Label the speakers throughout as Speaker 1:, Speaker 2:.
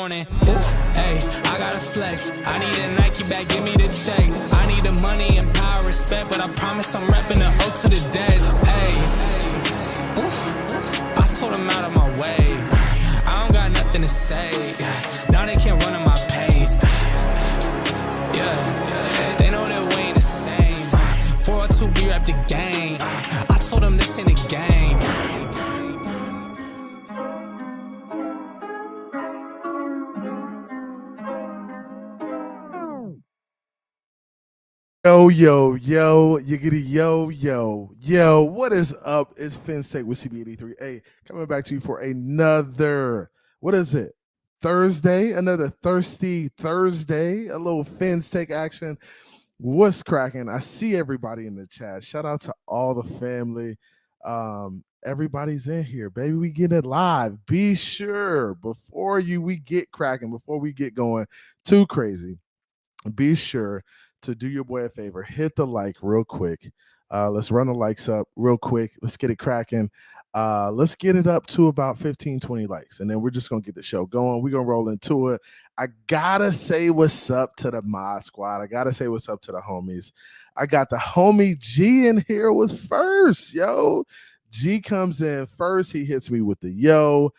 Speaker 1: morning. Oof, hey, I gotta flex. I need a Nike bag, give me the check. I need the money and power, respect, but I promise I'm repping the oak to the dead. Hey, oof, I sold them out of my way. I don't got nothing to say. Now they can't run at my pace. Yeah, they know that we ain't the same. 402, we rap the game. I told them this ain't a game.
Speaker 2: Yo, yiggity, yo, what is up? It's phinsup with CB83. Hey, coming back to you for another, what is it? Thursday, another thirsty Thursday, a little phinsup action. What's cracking? I see everybody in the chat. Shout out to all the family. Everybody's in here, baby. We get it live. Be sure before we get cracking, before we get going too crazy, be sure to do your boy a favor, hit the like real quick. Let's run the likes up real quick. Let's get it cracking. Let's get it up to about 15, 20 likes, and then we're just going to get the show going. We're going to roll into it. I got to say what's up to the mod squad. I got to say what's up to the homies. I got the homie G in here was first, yo. G comes in first. He hits me with the yo.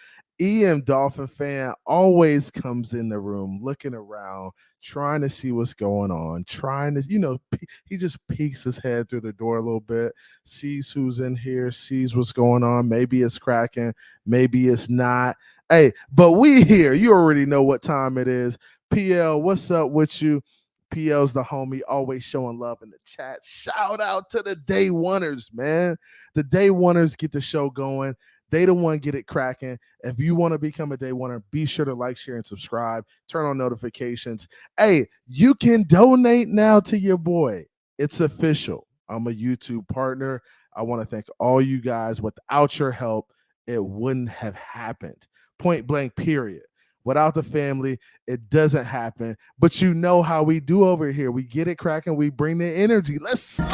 Speaker 2: Dolphin fan always comes in the room looking around, trying to see what's going on, trying to, he just peeks his head through the door a little bit, sees who's in here, sees what's going on. Maybe it's cracking, maybe it's not. Hey, but we here. You already know what time it is. PL, what's up with you? PL's the homie, always showing love in the chat. Shout out to the day oneers, man. The day oneers get the show going. They the one get it cracking. If you want to become a day oneer, be sure to like, share, and subscribe. Turn on notifications. Hey, you can donate now to your boy. It's official. I'm a YouTube partner. I want to thank all you guys. Without your help, it wouldn't have happened. Point blank, period. Without the family, it doesn't happen. But you know how we do over here. We get it cracking. We bring the energy. Let's go.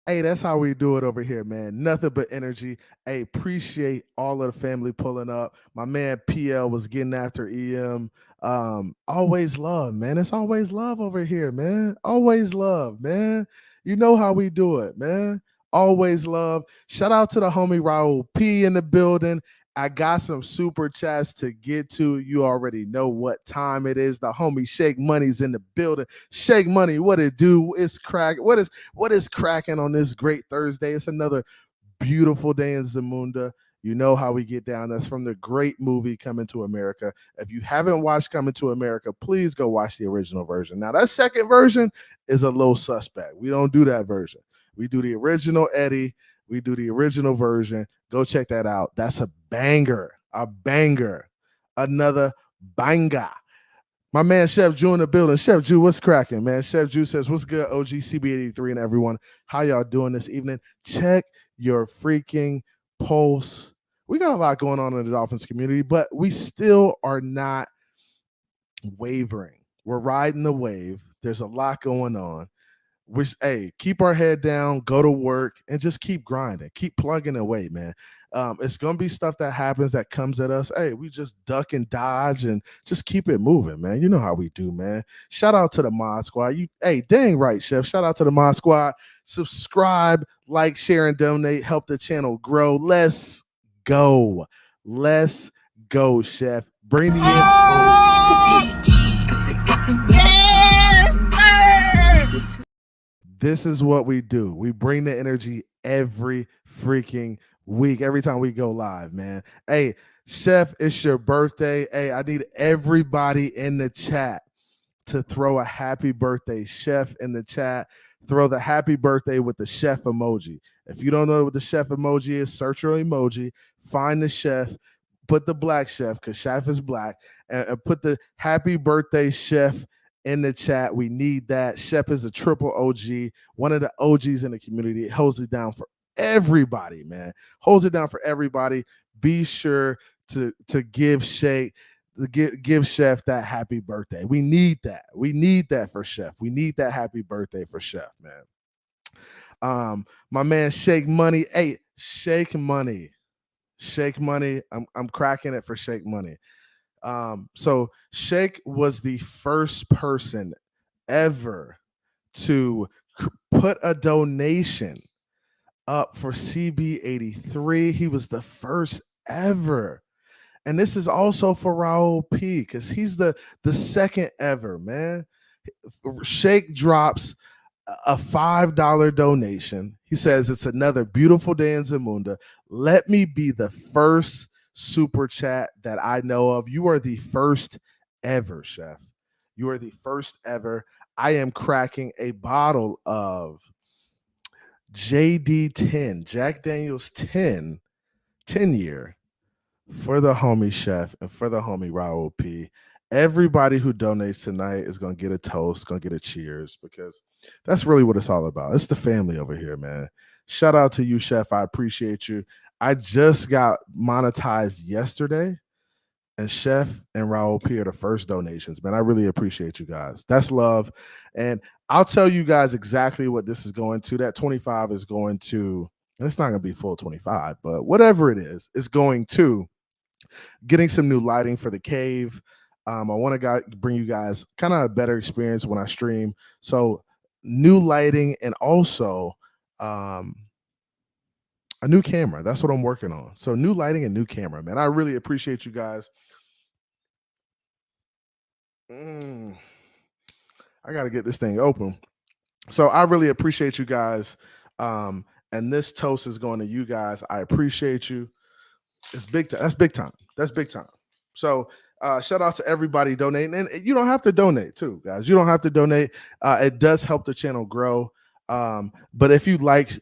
Speaker 2: Hey, that's how we do it over here, man. Nothing but energy. Hey, appreciate all of the family pulling up. My man PL was getting after EM. Always love, man. It's always love over here, man. Always love, man. You know how we do it, man. Always love. Shout out to the homie Raul P in the building. I got some super chats to get to. You already know what time it is. The homie Shake Money's in the building. Shake Money, what it do? It's crack. What is cracking on this great Thursday? It's another beautiful day in Zamunda. You know how we get down. That's from the great movie Coming to America. If you haven't watched Coming to America, please go watch the original version. Now, that second version is a little suspect. We don't do that version. We do the original Eddie. We do the original version. Go check that out. That's a banger. Another banger. My man Chef Jew in the building. Chef Jew, what's cracking, man? Chef Jew says, what's good, OG CB83 and everyone? How y'all doing this evening? Check your freaking pulse. We got a lot going on in the Dolphins community, but we still are not wavering. We're riding the wave. There's a lot going on. Hey, keep our head down, go to work, and just keep grinding. Keep plugging away, man. It's going to be stuff that happens that comes at us. Hey, we just duck and dodge and just keep it moving, man. You know how we do, man. Shout out to the mod squad. Hey, dang right, Chef. Shout out to the mod squad. Subscribe, like, share, and donate. Help the channel grow. Let's go. Let's go, Chef. Bring the info. This is what we do. We bring the energy every freaking week, every time we go live, man. Hey, Chef, it's your birthday. Hey, I need everybody in the chat to throw a happy birthday chef in the chat. Throw the happy birthday with the chef emoji. If you don't know what the chef emoji is, search your emoji, find the chef, put the black chef, because chef is black, and put the happy birthday chef in the chat. We need that. Shep is a triple OG, one of the OGs in the community. It holds it down for everybody, man. Holds it down for everybody. Be sure to give Chef that happy birthday. We need that. We need that for Chef. We need that happy birthday for Chef, man. My man Shake Money. Hey, Shake Money. Shake Money. I'm cracking it for Shake Money. So Shake was the first person ever to put a donation up for CB83. He was the first ever. And this is also for Raul P, because he's the second ever, man. Shake drops a $5 donation. He says, it's another beautiful day in Zamunda. Let me be the first super chat that I know of. You are the first ever, Chef. You are the first ever. I am cracking a bottle of JD10, Jack Daniels 10 year for the homie Chef and for the homie Raul P. Everybody who donates tonight is going to get a toast, going to get a cheers, because that's really what it's all about. It's the family over here, man. Shout out to you, Chef. I appreciate you. I just got monetized yesterday, and Chef and Raul P are the first donations, man. I really appreciate you guys. That's love. And I'll tell you guys exactly what this is going to. That 25 is going to, and it's not going to be full 25, but whatever it is, it's going to getting some new lighting for the cave. I want to bring you guys kind of a better experience when I stream. So new lighting and also a new camera. That's what I'm working on. So new lighting and new camera, man. I really appreciate you guys. I got to get this thing open. So I really appreciate you guys. And this toast is going to you guys. I appreciate you. It's big time. That's big time. That's big time. So shout out to everybody donating. And you don't have to donate too, guys. You don't have to donate. It does help the channel grow. But if you like,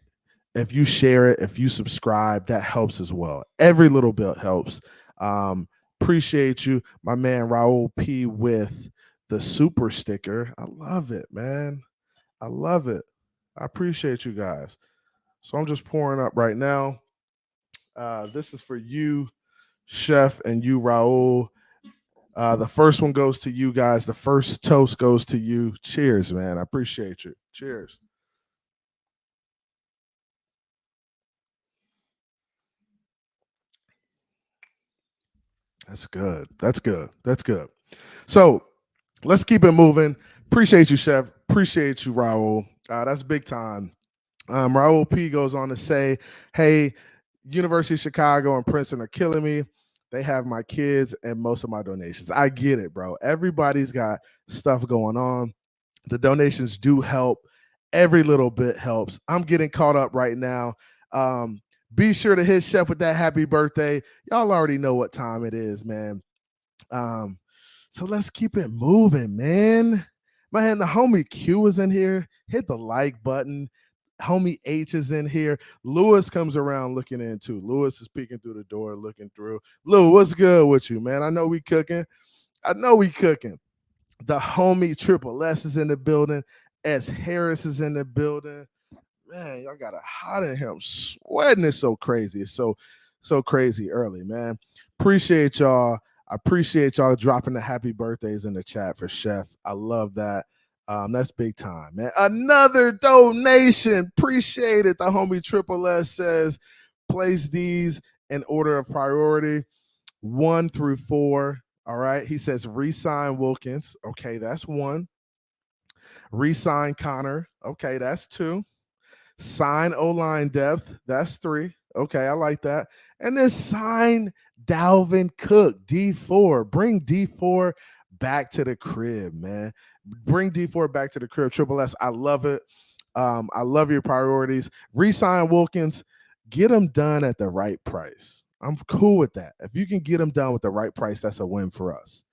Speaker 2: if you share it, if you subscribe, that helps as well. Every little bit helps. Appreciate you, my man Raul P with the super sticker. I love it, man. I love it. I appreciate you guys. So I'm just pouring up right now. This is for you, Chef, and you, Raul. The first one goes to you guys. The first toast goes to you. Cheers, man. I appreciate you. Cheers. That's good. That's good. That's good. So let's keep it moving. Appreciate you, Chef. Appreciate you, Raul. That's big time. Raul P goes on to say, hey, University of Chicago and Princeton are killing me. They have my kids and most of my donations. I get it, bro. Everybody's got stuff going on. The donations do help. Every little bit helps. I'm getting caught up right now. Be sure to hit Chef with that happy birthday. Y'all already know what time it is, man. So let's keep it moving, man. Man, the homie Q is in here. Hit the like button. Homie H is in here. Lewis comes around looking in too. Lewis is peeking through the door, looking through. Lou, what's good with you, man? I know we cooking. The homie Triple S is in the building. S. Harris is in the building. Man, y'all got it hot in here. I'm sweating. It's so crazy. It's so crazy early, man. Appreciate y'all. I appreciate y'all dropping the happy birthdays in the chat for Chef. I love that. That's big time, man. Another donation. Appreciate it. The homie Triple S says, place these in order of priority, 1 through 4. All right. He says, re-sign Wilkins. Okay, that's 1. Re-sign Connor. Okay, that's 2. Sign O-line depth. That's 3. Okay, I like that. And then sign Dalvin Cook, D4. Bring D4 back to the crib, man. Bring D4 back to the crib. Triple S, I love it. I love your priorities. Resign Wilkins. Get them done at the right price. I'm cool with that. If you can get them done with the right price, that's a win for us.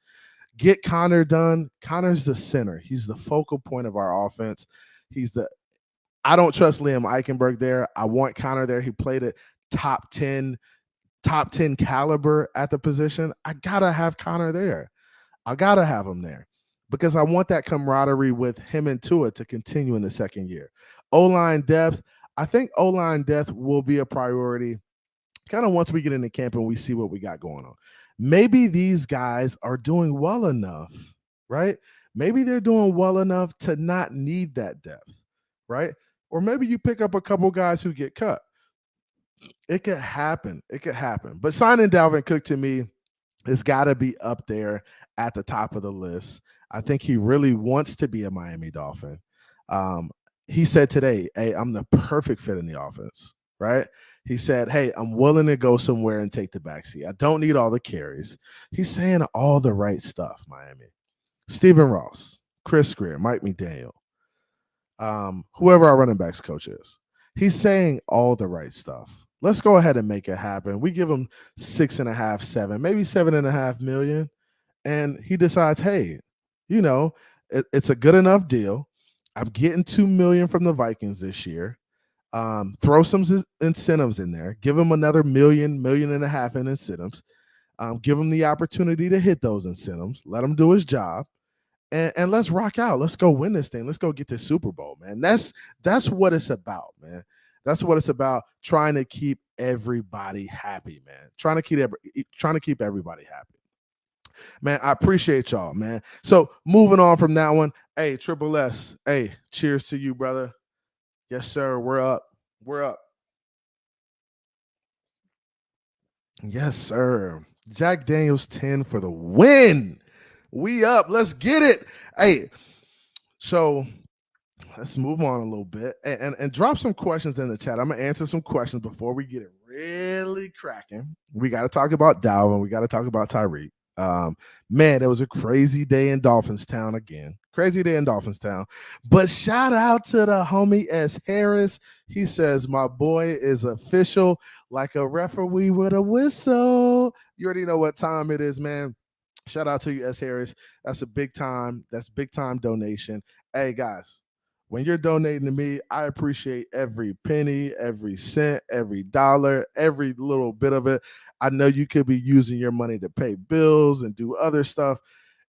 Speaker 2: Get Connor done. Connor's the center. He's the focal point of our offense. I don't trust Liam Eichenberg there. I want Connor there. He played at top 10 caliber at the position. I gotta have Connor there. I gotta have him there because I want that camaraderie with him and Tua to continue in the second year. O-line depth. I think O-line depth will be a priority kind of once we get into camp and we see what we got going on. Maybe these guys are doing well enough, right? Maybe they're doing well enough to not need that depth, right? Or maybe you pick up a couple guys who get cut. It could happen. It could happen. But signing Dalvin Cook to me, it's got to be up there at the top of the list. I think he really wants to be a Miami Dolphin. Um, he said today, "Hey, I'm the perfect fit in the offense." Right? He said, "Hey, I'm willing to go somewhere and take the backseat. I don't need all the carries." He's saying all the right stuff. Miami, Stephen Ross, Chris Greer, Mike McDaniel, whoever our running backs coach is. He's saying all the right stuff. Let's go ahead and make it happen. We give him 6.5, 7, maybe 7.5 million. And he decides, hey, it's a good enough deal. I'm getting 2 million from the Vikings this year. Throw some incentives in there. Give him another million and a half in incentives. Give him the opportunity to hit those incentives. Let him do his job. And let's rock out. Let's go win this thing. Let's go get this Super Bowl, man. That's what it's about, man. That's what it's about. Trying to keep everybody happy, man. Trying to keep everybody happy. Man, I appreciate y'all, man. So moving on from that one, hey, Triple S, hey, cheers to you, brother. Yes, sir. We're up. We're up. Yes, sir. Jack Daniels 10 for the win. We up. Let's get it. Hey, so let's move on a little bit and drop some questions in the chat. I'm going to answer some questions before we get it really cracking. We got to talk about Dalvin. We got to talk about Tyreek. Man, it was a crazy day in Dolphins Town again. Crazy day in Dolphins Town. But shout out to the homie S. Harris. He says, my boy is official like a referee with a whistle. You already know what time it is, man. Shout out to you, S. Harris. That's big time donation. Hey, guys, when you're donating to me, I appreciate every penny, every cent, every dollar, every little bit of it. I know you could be using your money to pay bills and do other stuff.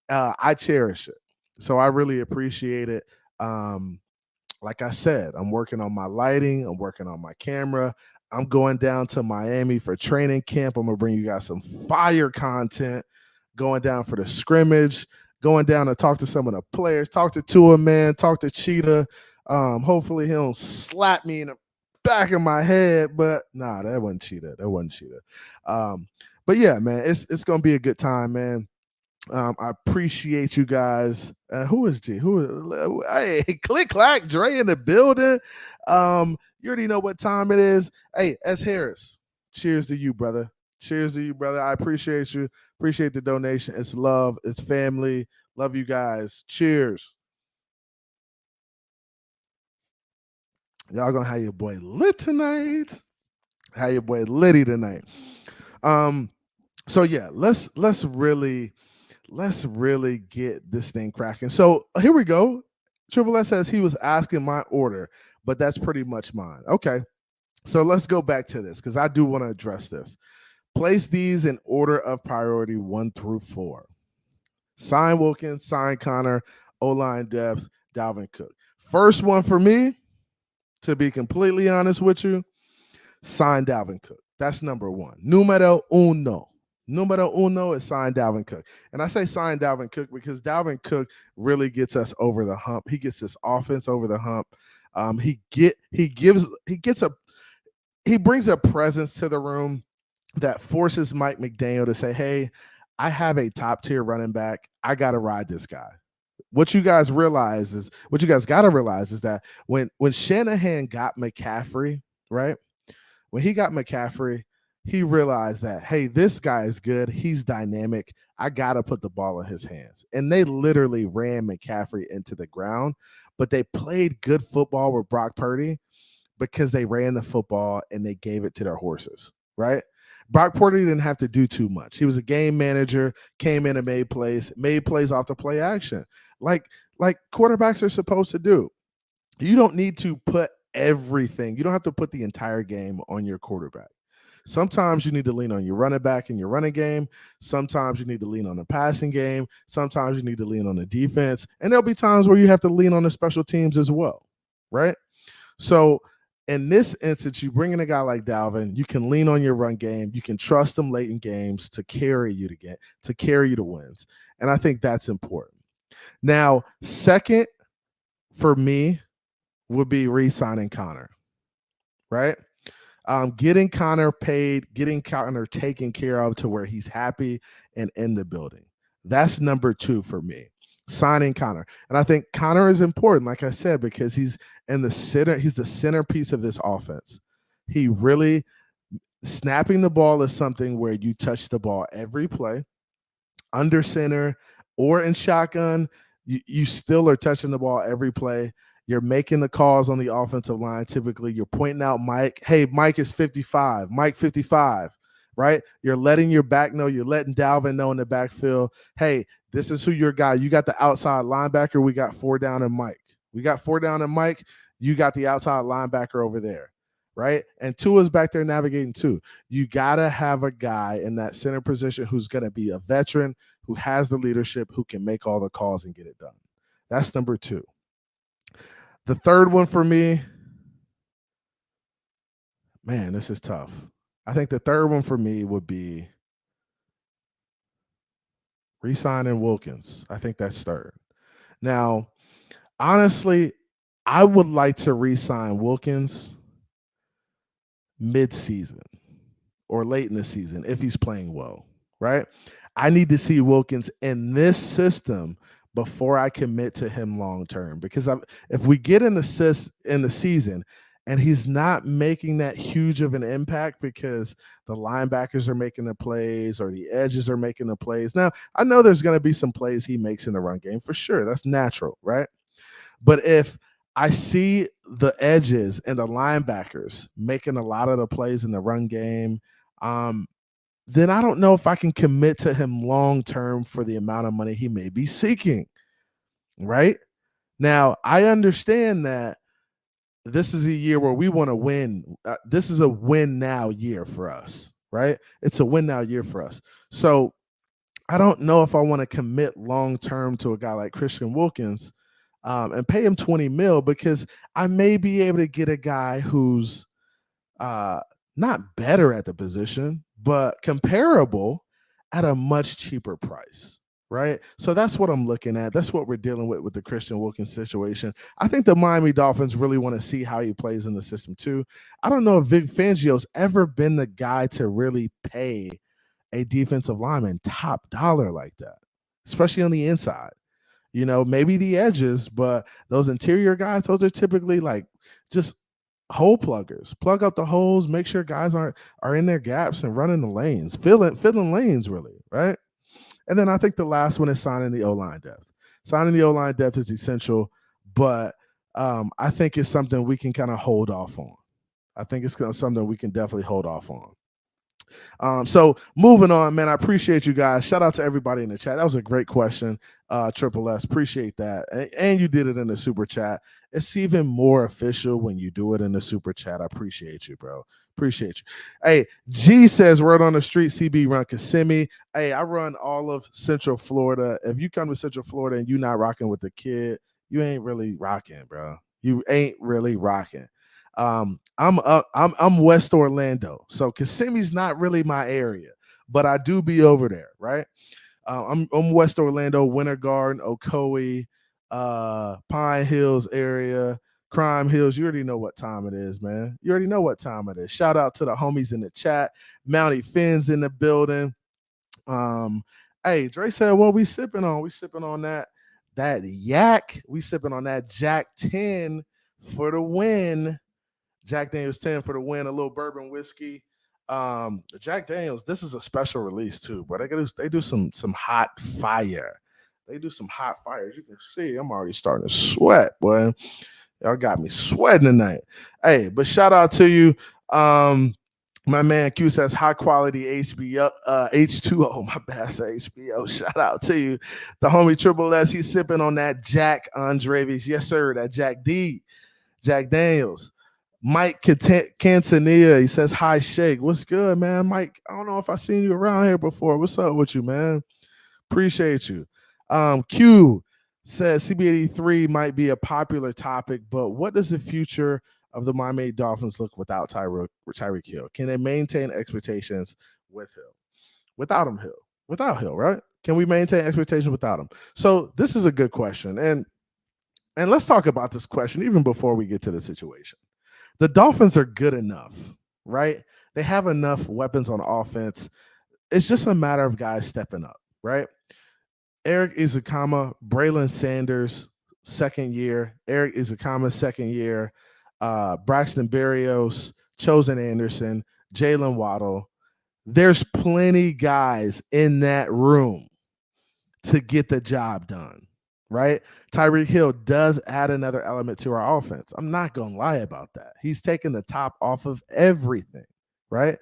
Speaker 2: I cherish it. So I really appreciate it. Like I said, I'm working on my lighting. I'm working on my camera. I'm going down to Miami for training camp. I'm going to bring you guys some fire content. Going down for the scrimmage, going down to talk to some of the players, talk to Tua, man, talk to Cheetah. Hopefully he don't slap me in the back of my head, but nah, that wasn't Cheetah. But yeah, man, it's gonna be a good time, man. I appreciate you guys. Who is G? Hey, click clack, Dre in the building. You already know what time it is. Hey, S. Harris, cheers to you, brother. Cheers to you, brother. I appreciate you. Appreciate the donation. It's love. It's family. Love you guys. Cheers. Y'all gonna have your boy lit tonight. Have your boy litty tonight. So yeah, let's really get this thing cracking. So here we go. Triple S says he was asking my order, but that's pretty much mine. Okay. So let's go back to this because I do want to address this. Place these in order of priority 1 through 4. Sign Wilkins, sign Connor, O-line depth, Dalvin Cook. First one for me, to be completely honest with you, sign Dalvin Cook. That's number 1. Numero uno. Numero uno is sign Dalvin Cook. And I say sign Dalvin Cook because Dalvin Cook really gets us over the hump. He gets this offense over the hump. He brings a presence to the room that forces Mike McDaniel to say, hey, I have a top tier running back. I got to ride this guy. What you guys got to realize is that when Shanahan got McCaffrey, right? When he got McCaffrey, he realized that, hey, this guy is good. He's dynamic. I got to put the ball in his hands. And they literally ran McCaffrey into the ground, but they played good football with Brock Purdy because they ran the football and they gave it to their horses, right? Brock Purdy didn't have to do too much. He was a game manager, came in and made plays off the play action, like quarterbacks are supposed to do. You don't need to put everything. You don't have to put the entire game on your quarterback. Sometimes you need to lean on your running back in your running game. Sometimes you need to lean on the passing game. Sometimes you need to lean on the defense. And there'll be times where you have to lean on the special teams as well, right? So in this instance, you bring in a guy like Dalvin, you can lean on your run game. You can trust him late in games to carry you to wins. And I think that's important. Now, second for me would be re-signing Connor, right? Getting Connor paid, getting Connor taken care of to where he's happy and in the building. That's number 2 for me. Signing Connor. And I think Connor is important, like I said, because he's in the center, he's the centerpiece of this offense. He really snapping the ball is something where you touch the ball every play, under center or in shotgun. You still are touching the ball every play. You're making the calls on the offensive line. Typically, you're pointing out Mike. Hey, Mike is 55. Mike 55, right? You're letting your back know. You're letting Dalvin know in the backfield. Hey, this is who your guy. You got the outside linebacker. We got 4 down and Mike. We got 4 down and Mike. You got the outside linebacker over there, right? And Tua's back there navigating too. You got to have a guy in that center position who's going to be a veteran, who has the leadership, who can make all the calls and get it done. That's number 2. The third one for me, man, this is tough. I think the third one for me would be re-signing Wilkins. I think that's third. Now, honestly, I would like to re-sign Wilkins mid-season or late in the season if he's playing well, right? I need to see Wilkins in this system before I commit to him long term, because if we get in the season and he's not making that huge of an impact because the linebackers are making the plays or the edges are making the plays. Now, I know there's going to be some plays he makes in the run game for sure. That's natural, right? But if I see the edges and the linebackers making a lot of the plays in the run game, then I don't know if I can commit to him long term for the amount of money he may be seeking, right? Now, I understand that this is a year where we want to win. This is a win now year for us, right? It's a win now year for us. So I don't know if I want to commit long term to a guy like Christian Wilkins and pay him 20 mil, because I may be able to get a guy who's not better at the position, but comparable at a much cheaper price, right? So that's what I'm looking at. That's what we're dealing with the Christian Wilkins situation. I think the Miami Dolphins really want to see how he plays in the system too. I don't know if Vic Fangio's ever been the guy to really pay a defensive lineman top dollar like that, especially on the inside. You know, maybe the edges, but those interior guys, those are typically like just hole pluggers. Plug up the holes, make sure guys are in their gaps and running the lanes, filling lanes really, right? And then I think the last one is signing the O-line depth. Signing the O-line depth is essential, but I think it's something we can kind of hold off on. I think it's something we can definitely hold off on. So moving on, man, I appreciate you guys. Shout out to everybody in the chat. That was a great question, Triple S. Appreciate that. And you did it in the super chat. It's even more official when you do it in the super chat. I appreciate you, bro. Appreciate you. Hey, G says, word on the street, CB run Kissimmee. Hey, I run all of Central Florida. If you come to Central Florida and you're not rocking with the kid, you ain't really rocking, bro. You ain't really rocking. I'm West Orlando, so Kissimmee's not really my area, but I do be over there, right? I'm West Orlando, Winter Garden, Ocoee, Pine Hills area, Crime Hills. You already know what time it is, man. You already know what time it is. Shout out to the homies in the chat. Mountie Finn's in the building. Hey, Dre said, what we sipping on? We sipping on that yak. We sipping on that Jack 10 for the win. Jack Daniels 10 for the win, a little bourbon whiskey. Jack Daniels, this is a special release too, but they do some hot fire. They do some hot fire. As you can see, I'm already starting to sweat, boy. Y'all got me sweating tonight. Hey, but shout out to you. My man Q says high quality HBO, H2O. My bad, say HBO. Shout out to you. The homie Triple S, he's sipping on that Jack Andrevis. Yes, sir. That Jack D. Jack Daniels. Mike Cantanilla, he says, hi, Shake. What's good, man? Mike, I don't know if I've seen you around here before. What's up with you, man? Appreciate you. Q says CB83 might be a popular topic, but what does the future of the Miami Dolphins look without Tyreek Hill? Can they maintain expectations with Hill? Without him, Hill. Without Hill, right? Can we maintain expectations without him? So this is a good question. And let's talk about this question even before we get to the situation. The Dolphins are good enough. right? They have enough weapons on offense. It's just a matter of guys stepping up, right? Eric Izukama, Braylon Sanders, second year. Eric Izukama, second year. Braxton Berrios, Chosen Anderson, Jalen Waddle. There's plenty guys in that room to get the job done, right? Tyreek Hill does add another element to our offense. I'm not going to lie about that. He's taking the top off of everything, right?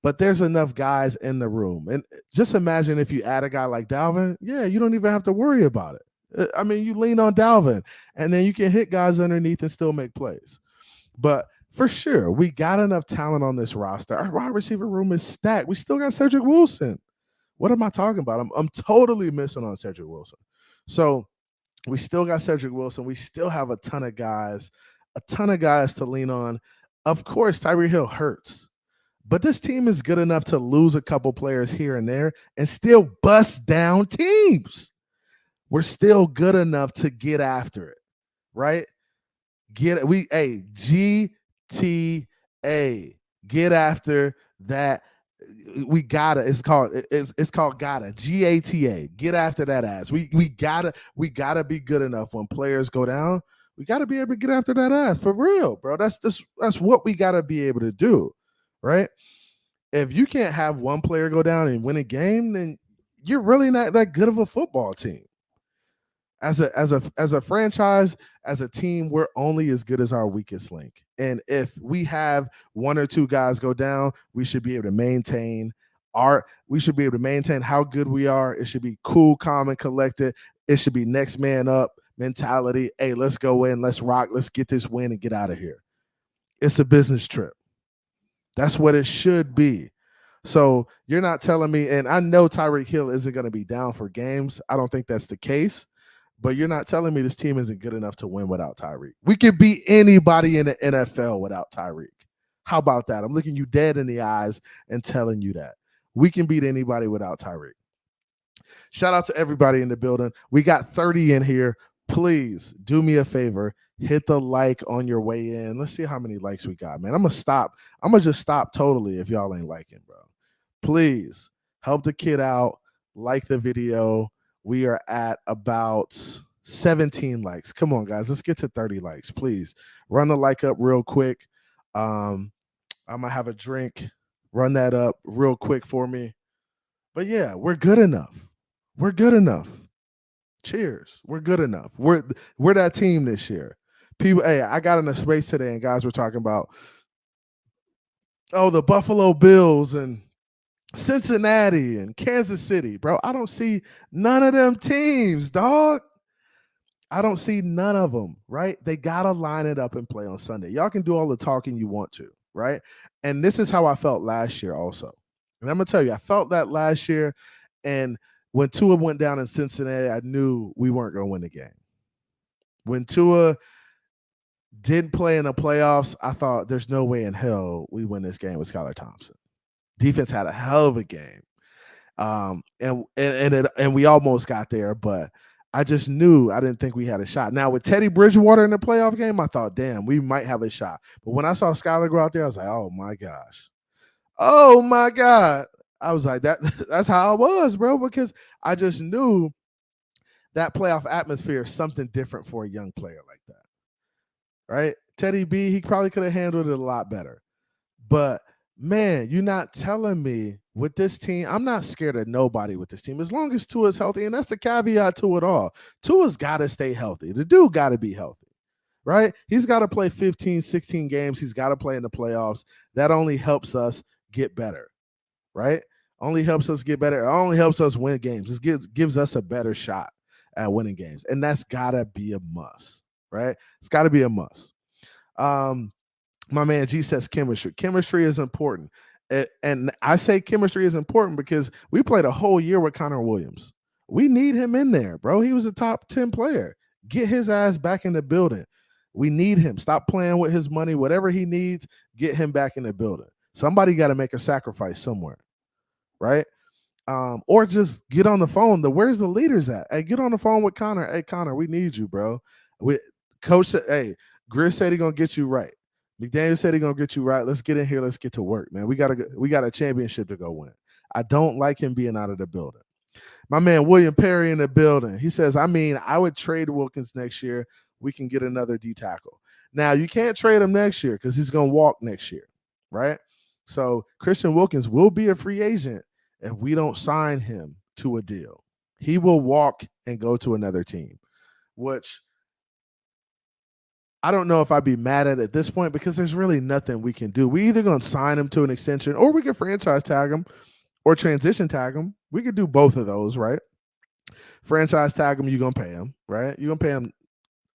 Speaker 2: But there's enough guys in the room. And just imagine if you add a guy like Dalvin, yeah, you don't even have to worry about it. I mean, you lean on Dalvin, and then you can hit guys underneath and still make plays. But for sure, we got enough talent on this roster. Our wide receiver room is stacked. We still got Cedric Wilson. What am I talking about? I'm totally missing on Cedric Wilson. So we still got Cedric Wilson. We still have a ton of guys to lean on. Of course, Tyreek Hill hurts. But this team is good enough to lose a couple players here and there and still bust down teams. We're still good enough to get after it, right? GTA. Get after that. We gotta. It's called gotta. GATA. Get after that ass. We gotta be good enough when players go down. We gotta be able to get after that ass for real, bro. That's what we gotta be able to do, right? If you can't have one player go down and win a game, then you're really not that good of a football team. As a franchise, as a team, we're only as good as our weakest link. And if we have one or two guys go down, we should be able to maintain how good we are. It should be cool, calm, and collected. It should be next man up mentality. Hey, let's go in, let's rock, let's get this win and get out of here. It's a business trip. That's what it should be. So you're not telling me, and I know Tyreek Hill isn't going to be down for games. I don't think that's the case. But you're not telling me this team isn't good enough to win without Tyreek. We could beat anybody in the NFL without Tyreek. How about that? I'm looking you dead in the eyes and telling you that. We can beat anybody without Tyreek. Shout out to everybody in the building. We got 30 in here. Please do me a favor. Hit the like on your way in. Let's see how many likes we got, man. I'm going to just stop totally if y'all ain't liking, bro. Please help the kid out. Like the video. We are at about 17 likes. Come on, guys. Let's get to 30 likes, please. Run the like up real quick. I'm going to have a drink. Run that up real quick for me. But, yeah, we're good enough. We're good enough. Cheers. We're good enough. We're that team this year. People, hey, I got in a space today, and guys were talking about, the Buffalo Bills and Cincinnati and Kansas City, bro. I don't see none of them teams, dog. I don't see none of them, right? They got to line it up and play on Sunday. Y'all can do all the talking you want to, right? And this is how I felt last year also. And I'm going to tell you, I felt that last year. And when Tua went down in Cincinnati, I knew we weren't going to win the game. When Tua didn't play in the playoffs, I thought there's no way in hell we win this game with Skylar Thompson. Defense had a hell of a game, and we almost got there, but I just knew I didn't think we had a shot. Now with Teddy Bridgewater in the playoff game, I thought, damn, we might have a shot. But when I saw Skylar go out there, I was like, oh my gosh, oh my god! I was like, that's how I was, bro, because I just knew that playoff atmosphere is something different for a young player like that, right? Teddy B, he probably could have handled it a lot better, but. Man, you're not telling me with this team. I'm not scared of nobody with this team as long as Tua's healthy, and that's the caveat to it all. Tua's got to stay healthy. The dude got to be healthy, right? He's got to play 15, 16 games. He's got to play in the playoffs. That only helps us get better, right? Only helps us get better. It only helps us win games. It gives us a better shot at winning games, and that's got to be a must, right? It's got to be a must. My man G says chemistry. Chemistry is important. And I say chemistry is important because we played a whole year with Connor Williams. We need him in there, bro. He was a top 10 player. Get his ass back in the building. We need him. Stop playing with his money. Whatever he needs, get him back in the building. Somebody got to make a sacrifice somewhere, right? Or just get on the phone. Where's the leaders at? Hey, get on the phone with Connor. Hey, Connor, we need you, bro. Coach said, hey, Grizz said he's going to get you right. McDaniel said he's gonna get you right. Let's get in here. Let's get to work, man. We got a championship to go win. I don't like him being out of the building. My man William Perry in the building. He says, I would trade Wilkins next year. We can get another D tackle. Now, you can't trade him next year because he's going to walk next year, right? So Christian Wilkins will be a free agent if we don't sign him to a deal. He will walk and go to another team, which I don't know if I'd be mad at this point because there's really nothing we can do. We either going to sign him to an extension or we can franchise tag him or transition tag him. We could do both of those, right? Franchise tag him, you're going to pay him, right? You're going to pay him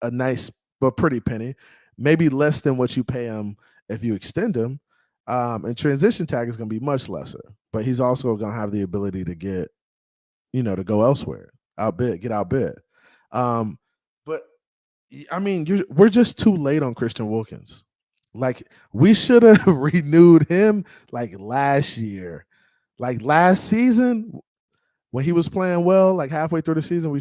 Speaker 2: a nice but pretty penny, maybe less than what you pay him if you extend him. And transition tag is going to be much lesser, but he's also going to have the ability to get, to go elsewhere, get outbid. But I mean, we're just too late on Christian Wilkins. Like, we should have renewed him like last year. Like last season, when he was playing well, like halfway through the season,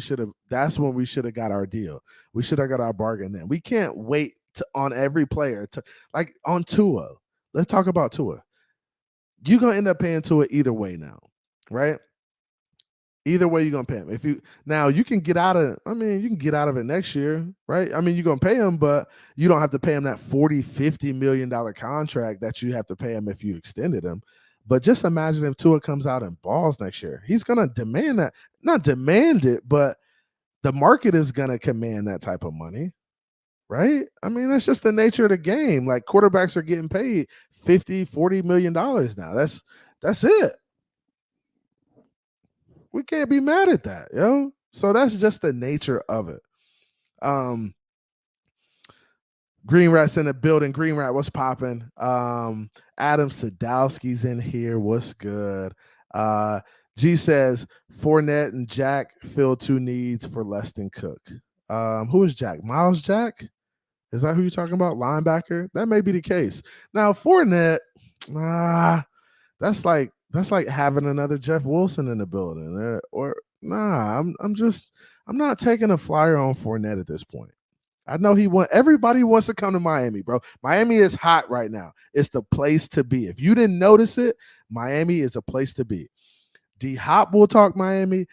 Speaker 2: that's when we should have got our deal. We should have got our bargain then. We can't wait on every player like on Tua. Let's talk about Tua. You're going to end up paying Tua either way now, right? Either way, you're going to pay him. You can get out of it next year, right? I mean, you're going to pay him, but you don't have to pay him that $40-50 million contract that you have to pay him if you extended him. But just imagine if Tua comes out and balls next year. He's going to demand that. Not demand it, but the market is going to command that type of money, right? I mean, that's just the nature of the game. Like, quarterbacks are getting paid $50-40 million now. That's it. We can't be mad at that, yo. So that's just the nature of it. Green Rat's in the building. Green Rat, what's popping? Adam Sadowski's in here. What's good? G says Fournette and Jack fill two needs for less than Cook. Who is Jack? Miles Jack? Is that who you're talking about? Linebacker? That may be the case. Now, Fournette, that's like having another Jeff Wilson in the building. I'm not taking a flyer on Fournette at this point. I know everybody wants to come to Miami, bro. Miami is hot right now. It's the place to be. If you didn't notice it, Miami is a place to be. D-Hop will talk Miami.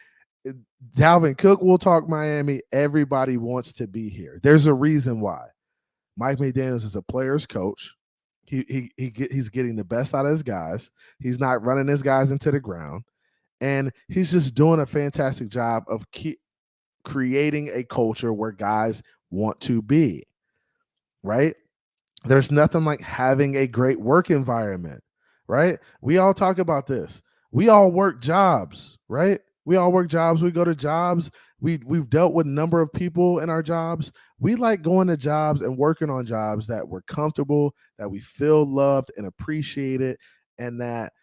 Speaker 2: Dalvin Cook will talk Miami. Everybody wants to be here. There's a reason why. Mike McDaniels is a player's coach. He's getting the best out of his guys. He's not running his guys into the ground. And he's just doing a fantastic job of creating a culture where guys want to be, right? There's nothing like having a great work environment, right? We all talk about this. We all work jobs, right? We all work jobs. We go to jobs. We've dealt with a number of people in our jobs. We like going to jobs and working on jobs that we're comfortable, that we feel loved and appreciated, and that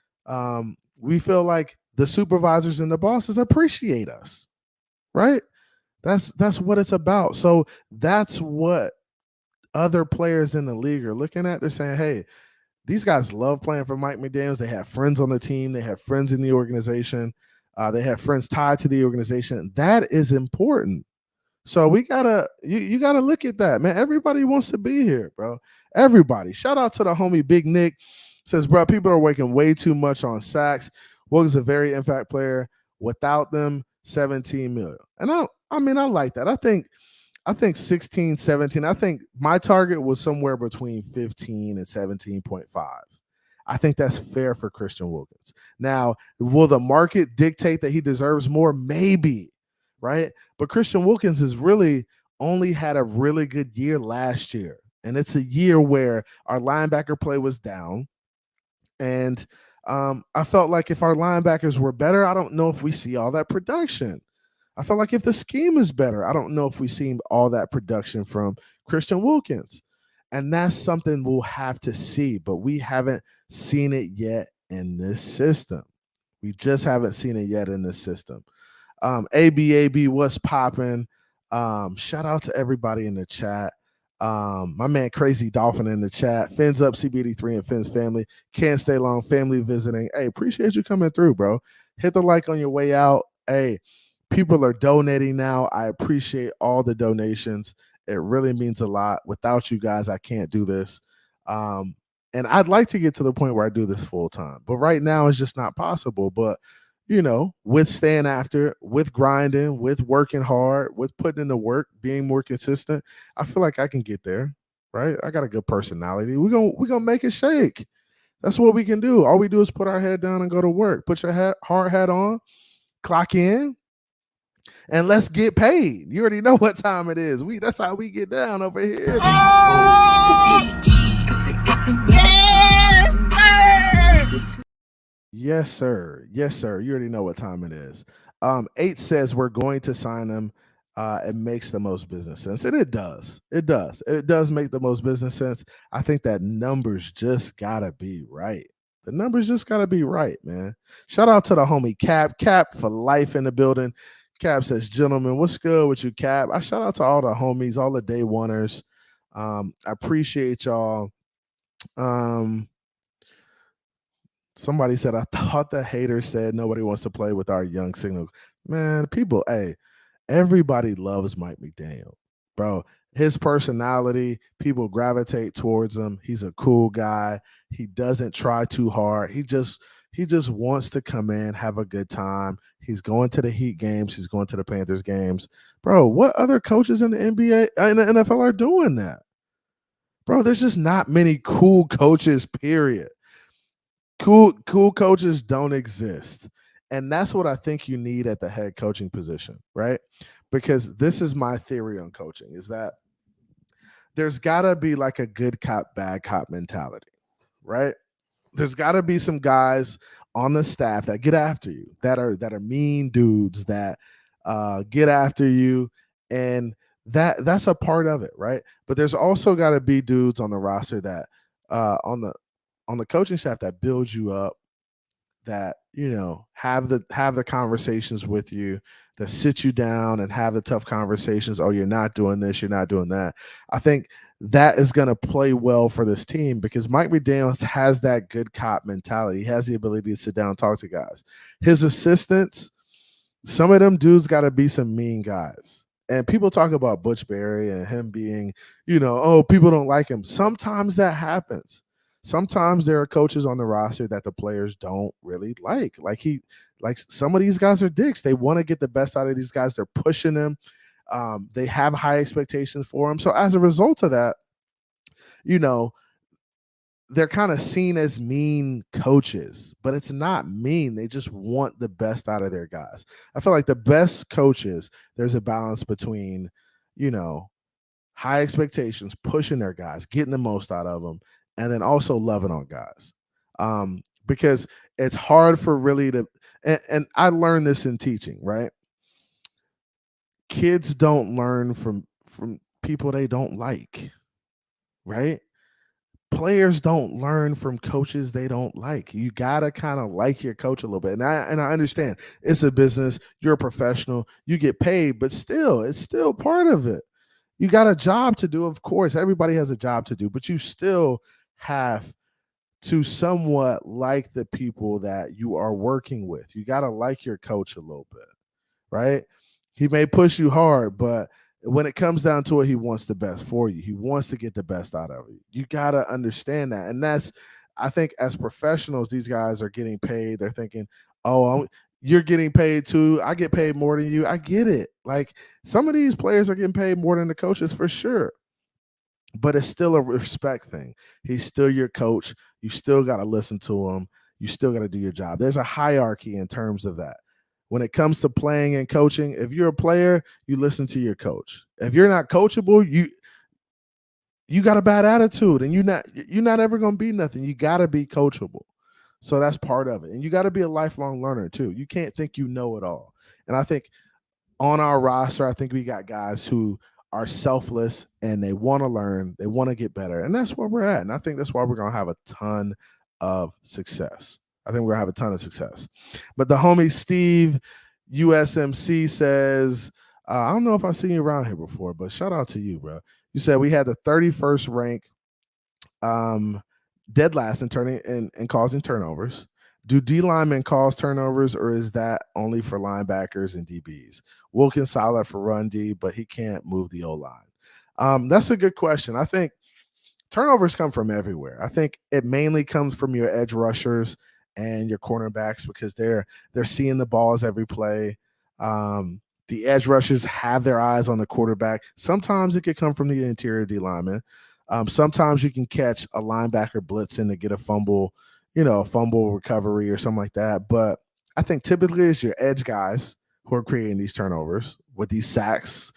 Speaker 2: we feel like the supervisors and the bosses appreciate us, right? That's what it's about. So that's what other players in the league are looking at. They're saying, hey, these guys love playing for Mike McDaniels. They have friends on the team. They have friends in the organization. They have friends tied to the organization. That is important. So you gotta look at that, man. Everybody wants to be here, bro. Everybody. Shout out to the homie Big Nick. Says, bro, people are working way too much on sacks. Wilkins is a very impact player. Without them, 17 million. And I like that. I think 16, 17. I think my target was somewhere between 15 and 17.5. I think that's fair for Christian Wilkins. Now, will the market dictate that he deserves more? Maybe, right? But Christian Wilkins has really only had a really good year last year. And it's a year where our linebacker play was down. And I felt like if our linebackers were better, I don't know if we see all that production. I felt like if the scheme is better, I don't know if we see all that production from Christian Wilkins. And that's something we'll have to see, but we haven't seen it yet in this system. We just haven't seen it yet in this system. ABAB, what's popping? Shout out to everybody in the chat. My man Crazy Dolphin in the chat. Fins up CB83 and Fins family. Can't stay long. Family visiting. Hey, appreciate you coming through, bro. Hit the like on your way out. Hey, people are donating now. I appreciate all the donations. It really means a lot. Without you guys, I can't do this. And I'd like to get to the point where I do this full time, but right now it's just not possible. But with staying after it, with grinding, with working hard, with putting in the work, being more consistent, I feel like I can get there. Right? I got a good personality. We're gonna make it shake. That's what we can do. All we do is put our head down and go to work. Put your hard hat on, clock in, and let's get paid. You already know what time it is. That's how we get down over here. Yes, sir. Yes, sir. You already know what time it is. Aint says we're going to sign him. It makes the most business sense. And it does. It does. It does make the most business sense. I think that numbers just gotta be right. The numbers just gotta be right, man. Shout out to the homie Cap. Cap for life in the building. Cap says, gentlemen, what's good with you, Cap? I shout out to all the homies, all the day oneers. I appreciate y'all. Somebody said, I thought the hater said nobody wants to play with our young signal. Man, people, hey, everybody loves Mike McDaniel, bro. His personality, people gravitate towards him. He's a cool guy. He doesn't try too hard. He just wants to come in, have a good time. He's going to the Heat games. He's going to the Panthers games. Bro, what other coaches in the NBA, in the NFL are doing that? Bro, there's just not many cool coaches, period. Cool coaches don't exist. And that's what I think you need at the head coaching position, right? Because this is my theory on coaching, is that there's got to be like a good cop, bad cop mentality, right? There's got to be some guys on the staff that get after you, that are mean dudes, that get after you, and that's a part of it, right? But there's also got to be dudes on the roster that on the coaching staff that builds you up, that have the conversations with you, that sit you down and have the tough conversations. Oh, you're not doing this, you're not doing that. I think that is going to play well for this team, because Mike McDaniel has that good cop mentality. He has the ability to sit down and talk to guys. His assistants, some of them dudes got to be some mean guys. And people talk about Butch Berry and him being, oh, people don't like him. Sometimes that happens. Sometimes there are coaches on the roster that the players don't really like. Like some of these guys are dicks. They want to get the best out of these guys. They're pushing them. They have high expectations for them. So as a result of that, they're kind of seen as mean coaches, but it's not mean. They just want the best out of their guys. I feel like the best coaches, there's a balance between, high expectations, pushing their guys, getting the most out of them, and then also loving on guys. Because it's hard for really to, and I learned this in teaching, right? Kids don't learn from people they don't like, right? Players don't learn from coaches they don't like. You gotta kind of like your coach a little bit. And I understand it's a business, you're a professional, you get paid, but still, it's still part of it. You got a job to do, of course. Everybody has a job to do, but you still have to somewhat like the people that you are working with. You got to like your coach a little bit, right? He may push you hard, but when it comes down to it, he wants the best for you. He wants to get the best out of you. You got to understand that. And that's, I think as professionals, these guys are getting paid. They're thinking, oh, you're getting paid too. I get paid more than you. I get it. Like some of these players are getting paid more than the coaches for sure. But it's still a respect thing. He's still your coach. You still got to listen to him. You still got to do your job. There's a hierarchy in terms of that. When it comes to playing and coaching, if you're a player, you listen to your coach. If you're not coachable, you got a bad attitude, and you're not ever going to be nothing. You got to be coachable. So that's part of it. And you got to be a lifelong learner too. You can't think you know it all. And I think on our roster, I think we got guys who are selfless and they want to learn, they want to get better. And that's where we're at. And I think that's why we're going to have a ton of success. I think we're going to have a ton of success. But the homie Steve USMC says, I don't know if I've seen you around here before, but shout out to you, bro. You said we had the 31st rank, dead last in turning and causing turnovers. Do D linemen cause turnovers, or is that only for linebackers and DBs? Wilkins solid for run D, but he can't move the O line. That's a good question. I think turnovers come from everywhere. I think it mainly comes from your edge rushers and your cornerbacks because they're seeing the balls every play. The edge rushers have their eyes on the quarterback. Sometimes it could come from the interior D lineman. Sometimes you can catch a linebacker blitzing to get a fumble, a fumble recovery or something like that. But I think typically it's your edge guys who are creating these turnovers with these sacks,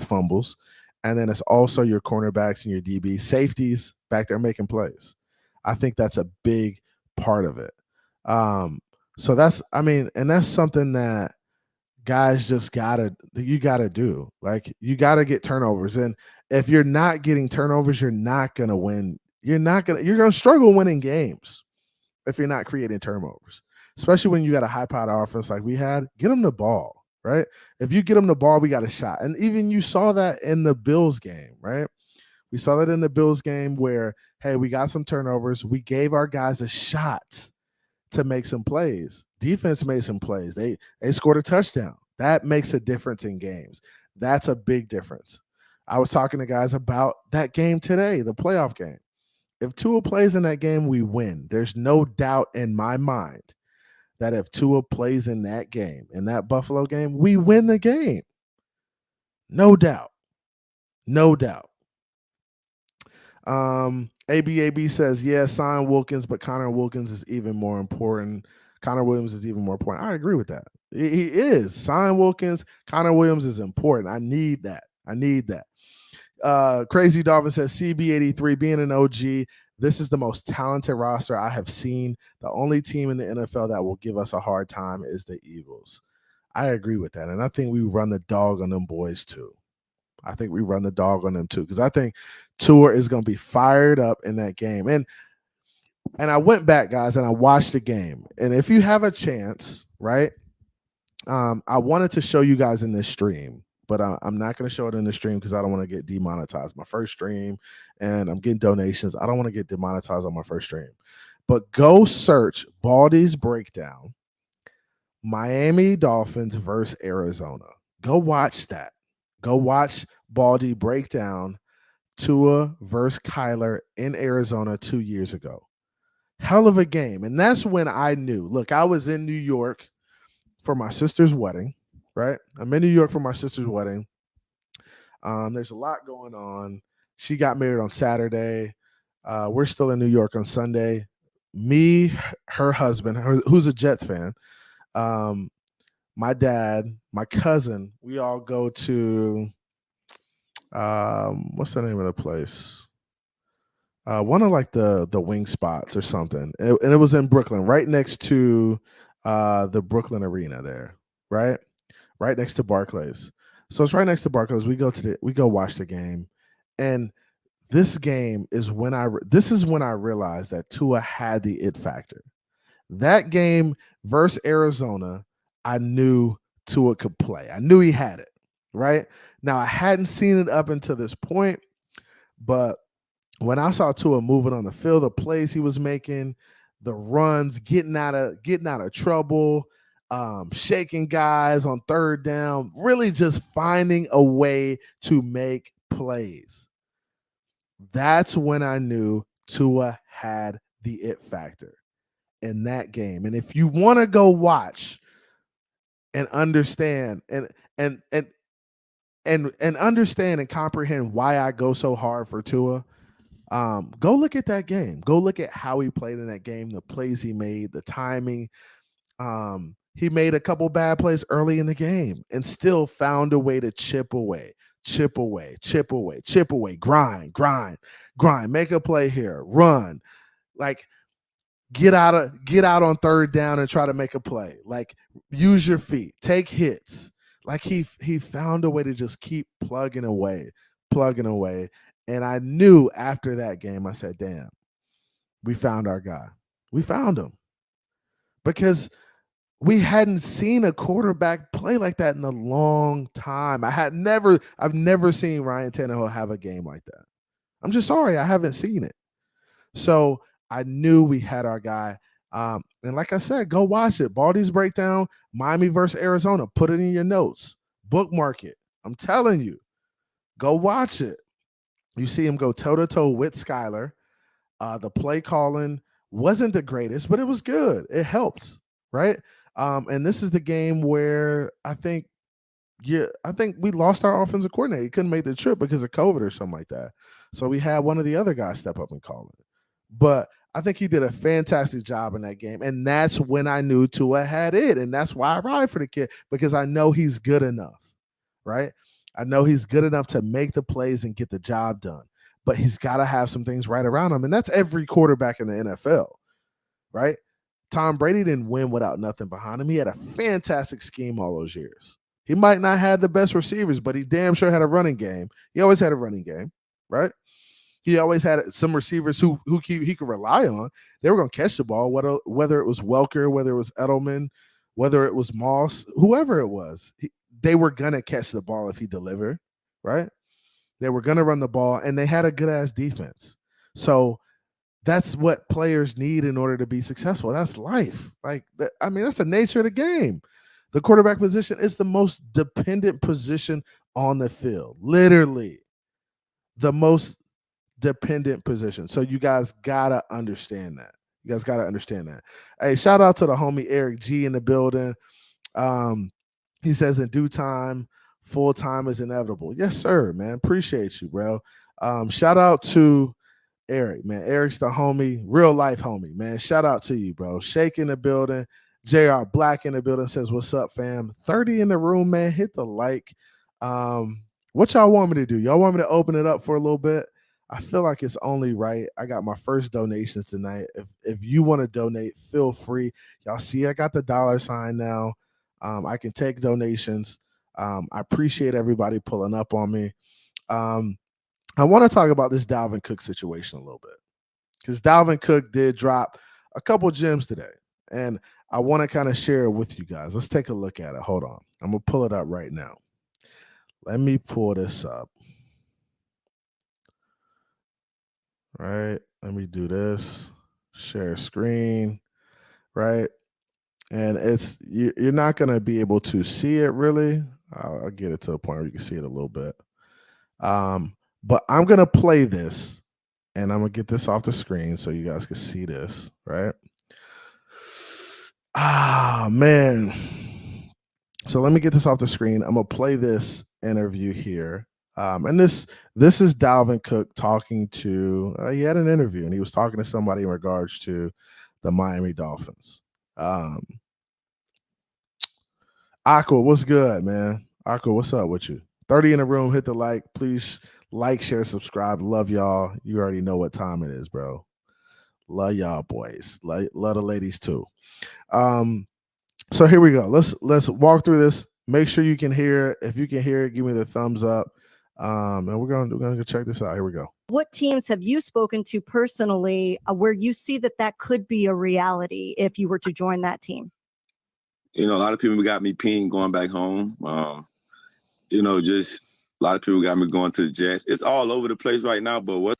Speaker 2: fumbles. And then it's also your cornerbacks and your DB safeties back there making plays. I think that's a big part of it. So that's something that guys just gotta do. Like, you gotta get turnovers. And if you're not getting turnovers, you're not gonna win. You're gonna struggle winning games if you're not creating turnovers, especially when you got a high-powered offense like we had. Get them the ball, right? If you get them the ball, we got a shot. And even you saw that in the Bills game, right? We saw that in the Bills game where, hey, we got some turnovers. We gave our guys a shot to make some plays. Defense made some plays. They scored a touchdown. That makes a difference in games. That's a big difference. I was talking to guys about that game today, the playoff game. If Tua plays in that game, we win. There's no doubt in my mind that if Tua plays in that game, in that Buffalo game, we win the game. No doubt. No doubt. ABAB says, yeah, sign Wilkins, but Connor Wilkins is even more important. Connor Williams is even more important. I agree with that. He is. Sign Wilkins. Connor Williams is important. I need that. Crazy Dolphin says, CB83 being an OG, this is the most talented roster I have seen. The only team in the NFL that will give us a hard time is the Eagles. I agree with that. And I think we run the dog on them boys too. Because I think Tua is going to be fired up in that game. And I went back, guys, and I watched the game. And if you have a chance, right, I wanted to show you guys in this stream, but I'm not going to show it in the stream because I don't want to get demonetized. My first stream, and I'm getting donations. I don't want to get demonetized on my first stream. But go search Baldy's Breakdown, Miami Dolphins versus Arizona. Go watch that. Go watch Baldy break down Tua versus Kyler in Arizona 2 years ago. Hell of a game. And that's when I knew. Look, I was in New York for my sister's wedding, right? I'm in New York for my sister's wedding. There's a lot going on. She got married on Saturday. We're still in New York on Sunday. Me, her husband, who's a Jets fan, my dad, my cousin, we all go to what's the name of the place? One of like the wing spots or something. And it was in Brooklyn, right next to the Brooklyn Arena there, right? Right next to Barclays. So it's right next to Barclays. We go watch the game. And this game is when I realized that Tua had the it factor. That game versus Arizona, I knew Tua could play. I knew he had it, right? Now, I hadn't seen it up until this point, but when I saw Tua moving on the field, the plays he was making, the runs, getting out of trouble, shaking guys on third down, really just finding a way to make plays. That's when I knew Tua had the it factor in that game. And if you want to go watch and understand and understand and comprehend why I go so hard for Tua, go look at that game. Go look at how he played in that game, the plays he made, the timing. He made a couple bad plays early in the game and still found a way to chip away, grind, make a play here, run, like get out on third down and try to make a play, like use your feet, take hits. Like he found a way to just keep plugging away. And I knew after that game, I said, damn, we found our guy. We found him. Because we hadn't seen a quarterback play like that in a long time. I've never seen Ryan Tannehill have a game like that. I'm just sorry, I haven't seen it. So I knew we had our guy. And like I said, go watch it. Baldy's Breakdown, Miami versus Arizona. Put it in your notes. Bookmark it. I'm telling you, go watch it. You see him go toe-to-toe with Skyler. The play calling wasn't the greatest, but it was good. It helped, right? And this is the game where I think we lost our offensive coordinator. He couldn't make the trip because of COVID or something like that. So we had one of the other guys step up and call it. But I think he did a fantastic job in that game. And that's when I knew Tua had it. And that's why I ride for the kid, because I know he's good enough, right? I know he's good enough to make the plays and get the job done. But he's got to have some things right around him. And that's every quarterback in the NFL, right? Tom Brady didn't win without nothing behind him. He had a fantastic scheme all those years. He might not have the best receivers, but he damn sure had a running game. He always had a running game, right? He always had some receivers who he could rely on. They were going to catch the ball, whether it was Welker, whether it was Edelman, whether it was Moss, whoever it was. They were going to catch the ball if he delivered, right? They were going to run the ball, and they had a good-ass defense. So that's what players need in order to be successful. That's life. That's the nature of the game. The quarterback position is the most dependent position on the field. Literally the most dependent position. So you guys got to understand that. Hey, shout out to the homie Eric G in the building. He says in due time, full time is inevitable. Yes, sir, man. Appreciate you, bro. Shout out to Eric, man. Eric's the homie, real life homie, man. Shout out to you, bro. Shake in the building. JR Black in the building says, what's up, fam? 30 in the room, man. Hit the like. What y'all want me to do? Y'all want me to open it up for a little bit? I feel like it's only right. I got my first donations tonight. If you want to donate, feel free. Y'all see I got the $ now. I can take donations. I appreciate everybody pulling up on me. I want to talk about this Dalvin Cook situation a little bit, because Dalvin Cook did drop a couple gems today, and I want to kind of share it with you guys. Let's take a look at it. Hold on. I'm going to pull it up right now. Let me pull this up. Right. Let me do this. Share screen. Right. And you're not going to be able to see it really. I'll get it to a point where you can see it a little bit. But I'm going to play this, and I'm going to get this off the screen so you guys can see this. Right. Man. So let me get this off the screen. I'm going to play this interview here. And this is Dalvin Cook talking to, he had an interview, and he was talking to somebody in regards to the Miami Dolphins. Aqua, what's good, man? Aqua, what's up with you? 30 in the room, hit the like. Please like, share, subscribe. Love y'all. You already know what time it is, bro. Love y'all, boys. Love the ladies too. So here we go. Let's walk through this. Make sure you can hear it. If you can hear it, give me the thumbs up. And we're gonna go check this out. Here we go.
Speaker 3: What teams have you spoken to personally where you see that could be a reality if you were to join that team?
Speaker 4: A lot of people got me pinged going back home. Just a lot of people got me going to the Jets. It's all over the place right now, but what?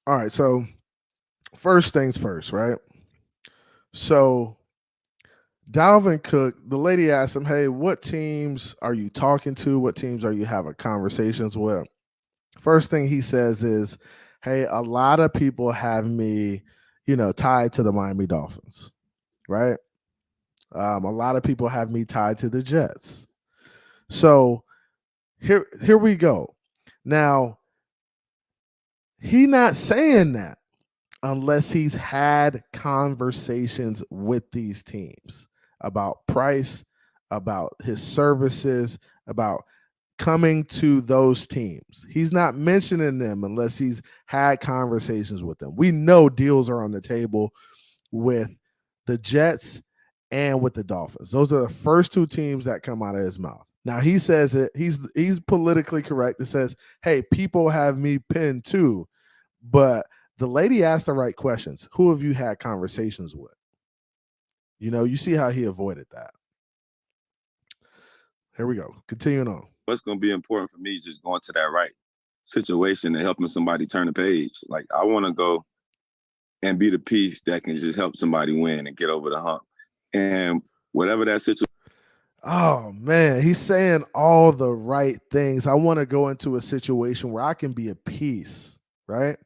Speaker 2: All right, so first things first, right? So Dalvin Cook, the lady asked him, hey, what teams are you talking to? What teams are you having conversations with? First thing he says is, hey, a lot of people have me, tied to the Miami Dolphins, right? A lot of people have me tied to the Jets. So here we go. Now, he not saying that unless he's had conversations with these teams about price, about his services, about coming to those teams. He's not mentioning them unless he's had conversations with them. We know deals are on the table with the Jets and with the Dolphins. Those are the first two teams that come out of his mouth. Now he says it. He's politically correct. It says, hey, people have me pinned too. But the lady asked the right questions. Who have you had conversations with? You see how he avoided that. Here we go. Continuing on.
Speaker 4: What's going to be important for me is just going to that right situation and helping somebody turn the page. Like, I want to go and be the piece that can just help somebody win and get over the hump. And whatever that situation.
Speaker 2: Oh man, he's saying all the right things. I want to go into a situation where I can be a piece, right?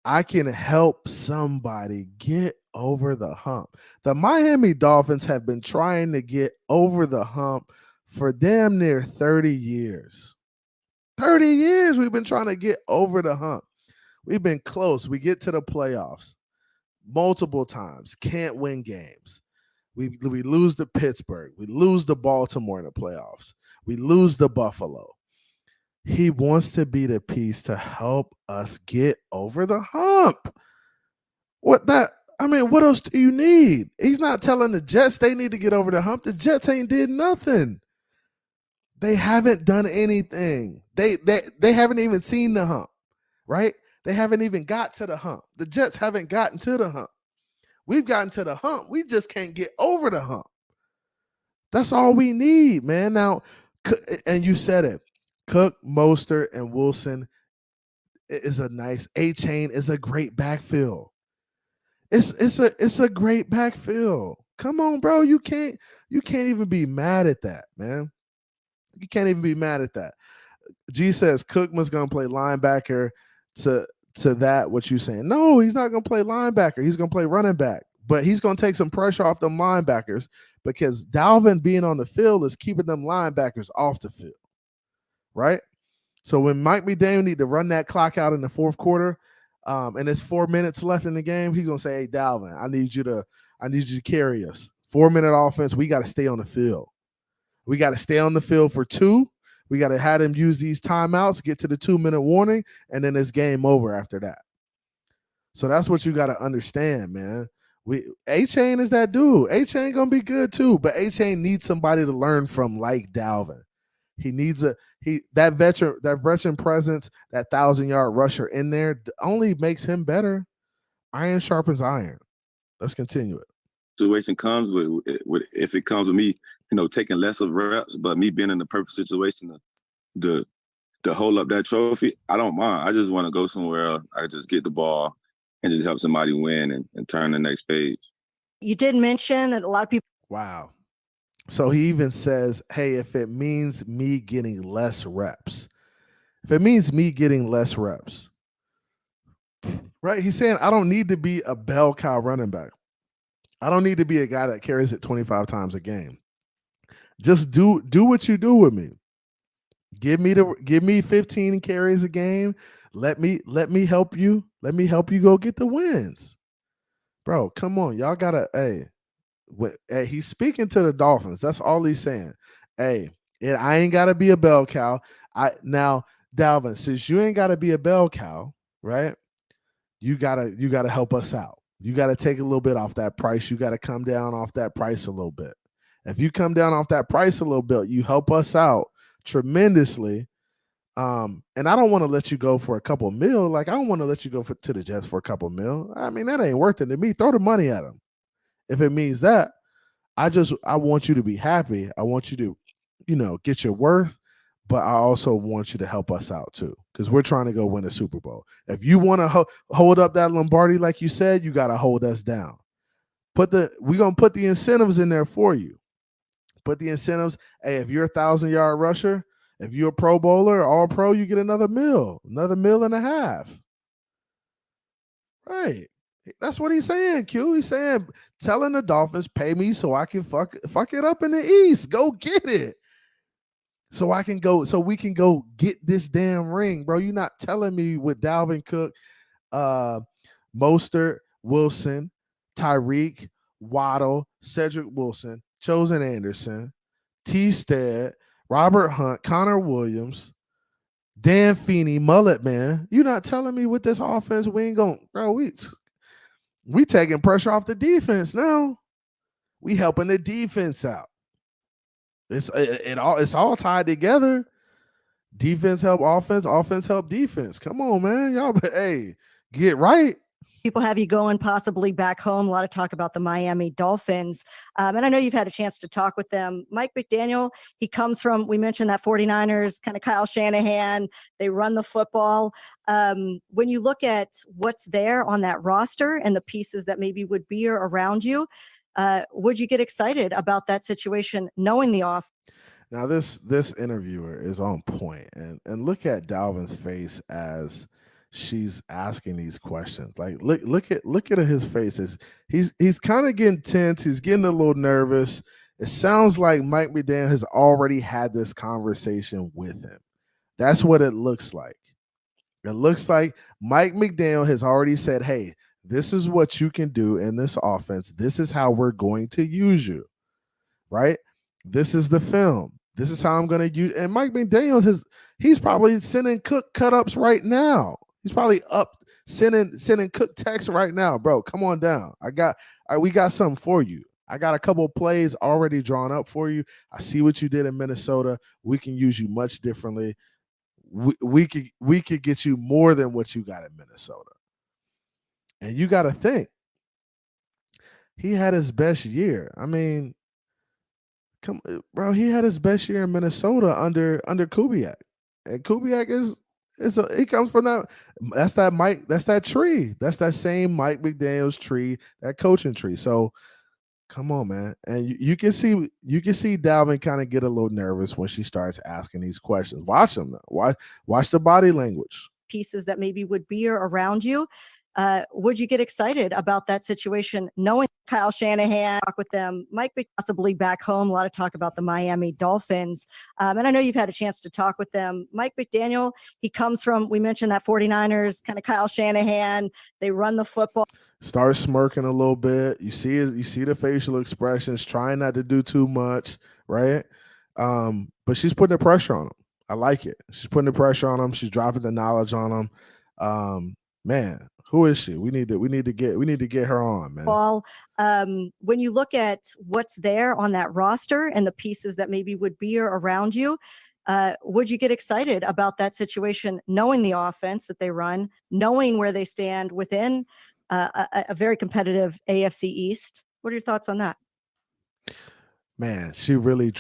Speaker 2: I can help somebody get over the hump. The Miami Dolphins have been trying to get over the hump for damn near 30 years. 30 years we've been trying to get over the hump. We've been close. We get to the playoffs multiple times, can't win games. We lose to Pittsburgh. We lose to Baltimore in the playoffs. We lose to Buffalo. He wants to be the piece to help us get over the hump. What else do you need? He's not telling the Jets they need to get over the hump. The Jets ain't did nothing. They haven't done anything. They haven't even seen the hump, right? They haven't even got to the hump. The Jets haven't gotten to the hump. We've gotten to the hump. We just can't get over the hump. That's all we need, man. Now, and you said it, Cook, Mostert, and Wilson is a nice. A-Chain is a great backfield. It's a great backfield. Come on, bro. You can't even be mad at that, man. You can't even be mad at that. G says Cook was gonna play linebacker to that. What you saying? No, he's not gonna play linebacker. He's gonna play running back. But he's gonna take some pressure off them linebackers because Dalvin being on the field is keeping them linebackers off the field, right? So when Mike McDaniel need to run that clock out in the fourth quarter, and there's 4 minutes left in the game, he's gonna say, "Hey, Dalvin, I need you to carry us. 4-minute offense. We got to stay on the field. We got to stay on the field for 2. We got to have them use these timeouts, get to the 2-minute warning, and then it's game over after that." So that's what you got to understand, man. A-Chain is that dude. A-Chain gonna be good too, but A-Chain needs somebody to learn from, like Dalvin. He needs that veteran presence, that 1,000-yard rusher in there only makes him better. Iron sharpens iron. Let's continue it.
Speaker 4: Situation comes with if it comes with me, taking less of reps, but me being in the perfect situation to hold up that trophy, I don't mind. I just want to go somewhere else. I just get the ball and just help somebody win and turn the next page.
Speaker 3: You did mention that a lot of people.
Speaker 2: Wow. So he even says, hey, if it means me getting less reps, right? He's saying I don't need to be a bell cow running back. I don't need to be a guy that carries it 25 times a game. Just do what you do with me. Give me 15 carries a game. Let me help you. Let me help you go get the wins. Bro, come on. Y'all gotta, hey, he's speaking to the Dolphins. That's all he's saying. Hey, I ain't gotta be a bell cow. Now, Dalvin, since you ain't gotta be a bell cow, right? You gotta help us out. You gotta take a little bit off that price. You gotta come down off that price a little bit. If you come down off that price a little bit, you help us out tremendously. And I don't want to let you go for a couple mil. Like, I don't want to let you go to the Jets for a couple mil. I mean, that ain't worth it to me. Throw the money at them. If it means that, I want you to be happy. I want you to, get your worth, but I also want you to help us out too, because we're trying to go win a Super Bowl. If you want to hold up that Lombardi, like you said, you got to hold us down. We're going to put the incentives in there for you. Put the incentives. Hey, if you're a 1,000-yard rusher, if you're a Pro Bowler, all pro, you get another $1.5 million. Right. That's what he's saying, Q. He's saying, telling the Dolphins, pay me so I can fuck it up in the East. Go get it. So we can go get this damn ring, bro. You're not telling me with Dalvin Cook, Mostert, Wilson, Tyreek, Waddle, Cedric Wilson, Chosen Anderson, T. Stead, Robert Hunt, Connor Williams, Dan Feeney, Mullet Man. You're not telling me with this offense we ain't going, bro. We taking pressure off the defense now. We helping the defense out. It's all tied together. Defense help offense, offense help defense. Come on, man. Y'all, hey, get right.
Speaker 3: People have you going possibly back home. A lot of talk about the Miami Dolphins. And I know you've had a chance to talk with them. Mike McDaniel, he comes from, we mentioned that 49ers, kind of Kyle Shanahan. They run the football. When you look at what's there on that roster and the pieces that maybe would be around you, Would you get excited about that situation, knowing the off?
Speaker 2: Now this interviewer is on point, and look at Dalvin's face as she's asking these questions. Like look at his face. He's kind of getting tense. He's getting a little nervous. It sounds like Mike McDaniel has already had this conversation with him. That's what it looks like. It looks like Mike McDaniel has already said, "Hey, this is what you can do in this offense. This is how we're going to use you." Right? This is the film. This is how I'm going to use. And Mike McDaniel he's probably sending Cook cut-ups right now. He's probably up sending Cook texts right now, bro. Come on down. We got something for you. I got a couple of plays already drawn up for you. I see what you did in Minnesota. We can use you much differently. We could get you more than what you got in Minnesota. And you got to think, he had his best year. I mean, bro, he had his best year in Minnesota under Kubiak, and Kubiak he comes from that. That's that tree. That's that same Mike McDaniel's tree, that coaching tree. So come on, man, and you can see Dalvin kind of get a little nervous when she starts asking these questions. Watch him. Watch the body language.
Speaker 3: Pieces that maybe would be around you. Would you get excited about that situation, knowing Kyle Shanahan, talk with them, Mike possibly back home? A lot of talk about the Miami Dolphins. And I know you've had a chance to talk with them. Mike McDaniel, he comes from, we mentioned that 49ers, kind of Kyle Shanahan. They run the football.
Speaker 2: Start smirking a little bit. You see the facial expressions, trying not to do too much, right? But she's putting the pressure on him. I like it. She's putting the pressure on him. She's dropping the knowledge on him. Man, who is she? We need to get her on, man.
Speaker 3: When you look at what's there on that roster and the pieces that maybe would be around you, would you get excited about that situation, knowing the offense that they run, knowing where they stand within a very competitive AFC East? What are your thoughts on that?
Speaker 2: Man, she really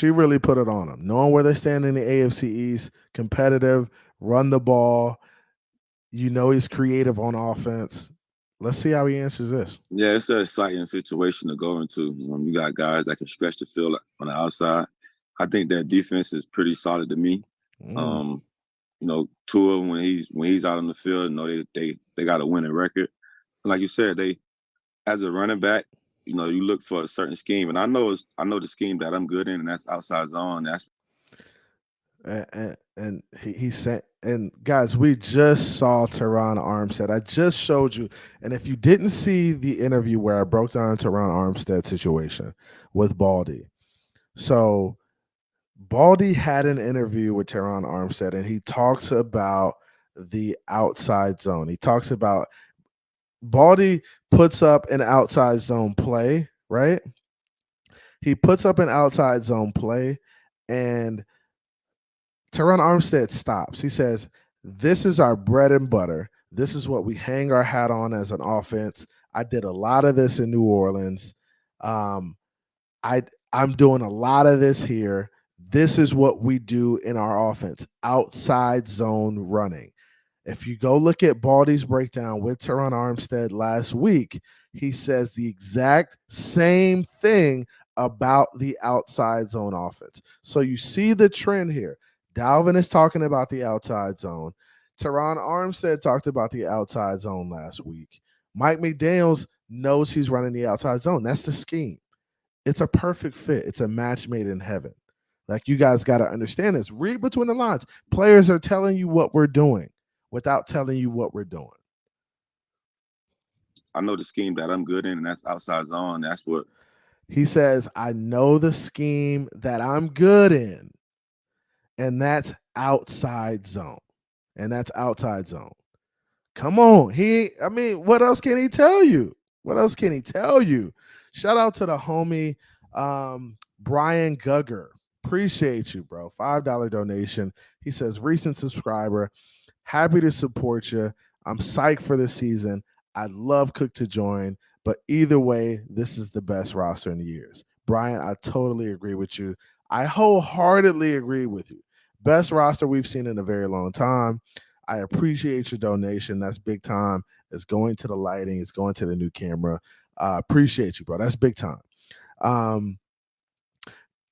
Speaker 2: really put it on them, knowing where they stand in the AFC East, competitive, run the ball. He's creative on offense. Let's see how he answers this.
Speaker 4: Yeah, it's an exciting situation to go into. You got guys that can stretch the field on the outside. I think that defense is pretty solid to me. Tua, when he's out on the field, they got a winning record. Like you said, they, as a running back, you look for a certain scheme, and I know the scheme that I'm good in, and that's outside zone.
Speaker 2: And he said, and guys, we just saw Terron Armstead. I just showed you, and if you didn't see the interview where I broke down Terron Armstead's situation with Baldy, so Baldy had an interview with Terron Armstead, and he talks about the outside zone. He talks about Baldy puts up an outside zone play, right? He puts up an outside zone play, and Terron Armstead stops. He says, "This is our bread and butter. This is what we hang our hat on as an offense. I did a lot of this in New Orleans. I'm doing a lot of this here. This is what we do in our offense, outside zone running." If you go look at Baldy's breakdown with Terron Armstead last week, he says the exact same thing about the outside zone offense. So you see the trend here. Dalvin is talking about the outside zone. Terron Armstead talked about the outside zone last week. Mike McDaniel knows he's running the outside zone. That's the scheme. It's a perfect fit. It's a match made in heaven. Like, you guys got to understand this. Read between the lines. Players are telling you what we're doing without telling you what we're doing.
Speaker 4: I know the scheme that I'm good in, and that's outside zone. That's what
Speaker 2: he says. I know the scheme that I'm good in, and that's outside zone. And that's outside zone. Come on. What else can he tell you? What else can he tell you? Shout out to the homie Brian Gugger. Appreciate you, bro. $5 donation. He says, recent subscriber. Happy to support you. I'm psyched for this season. I'd love Cook to join, but either way, this is the best roster in the years. Brian, I totally agree with you. I wholeheartedly agree with you. Best roster we've seen in a very long time. I appreciate your donation. That's big time. It's going to the lighting. It's going to the new camera. Appreciate you, bro. That's big time.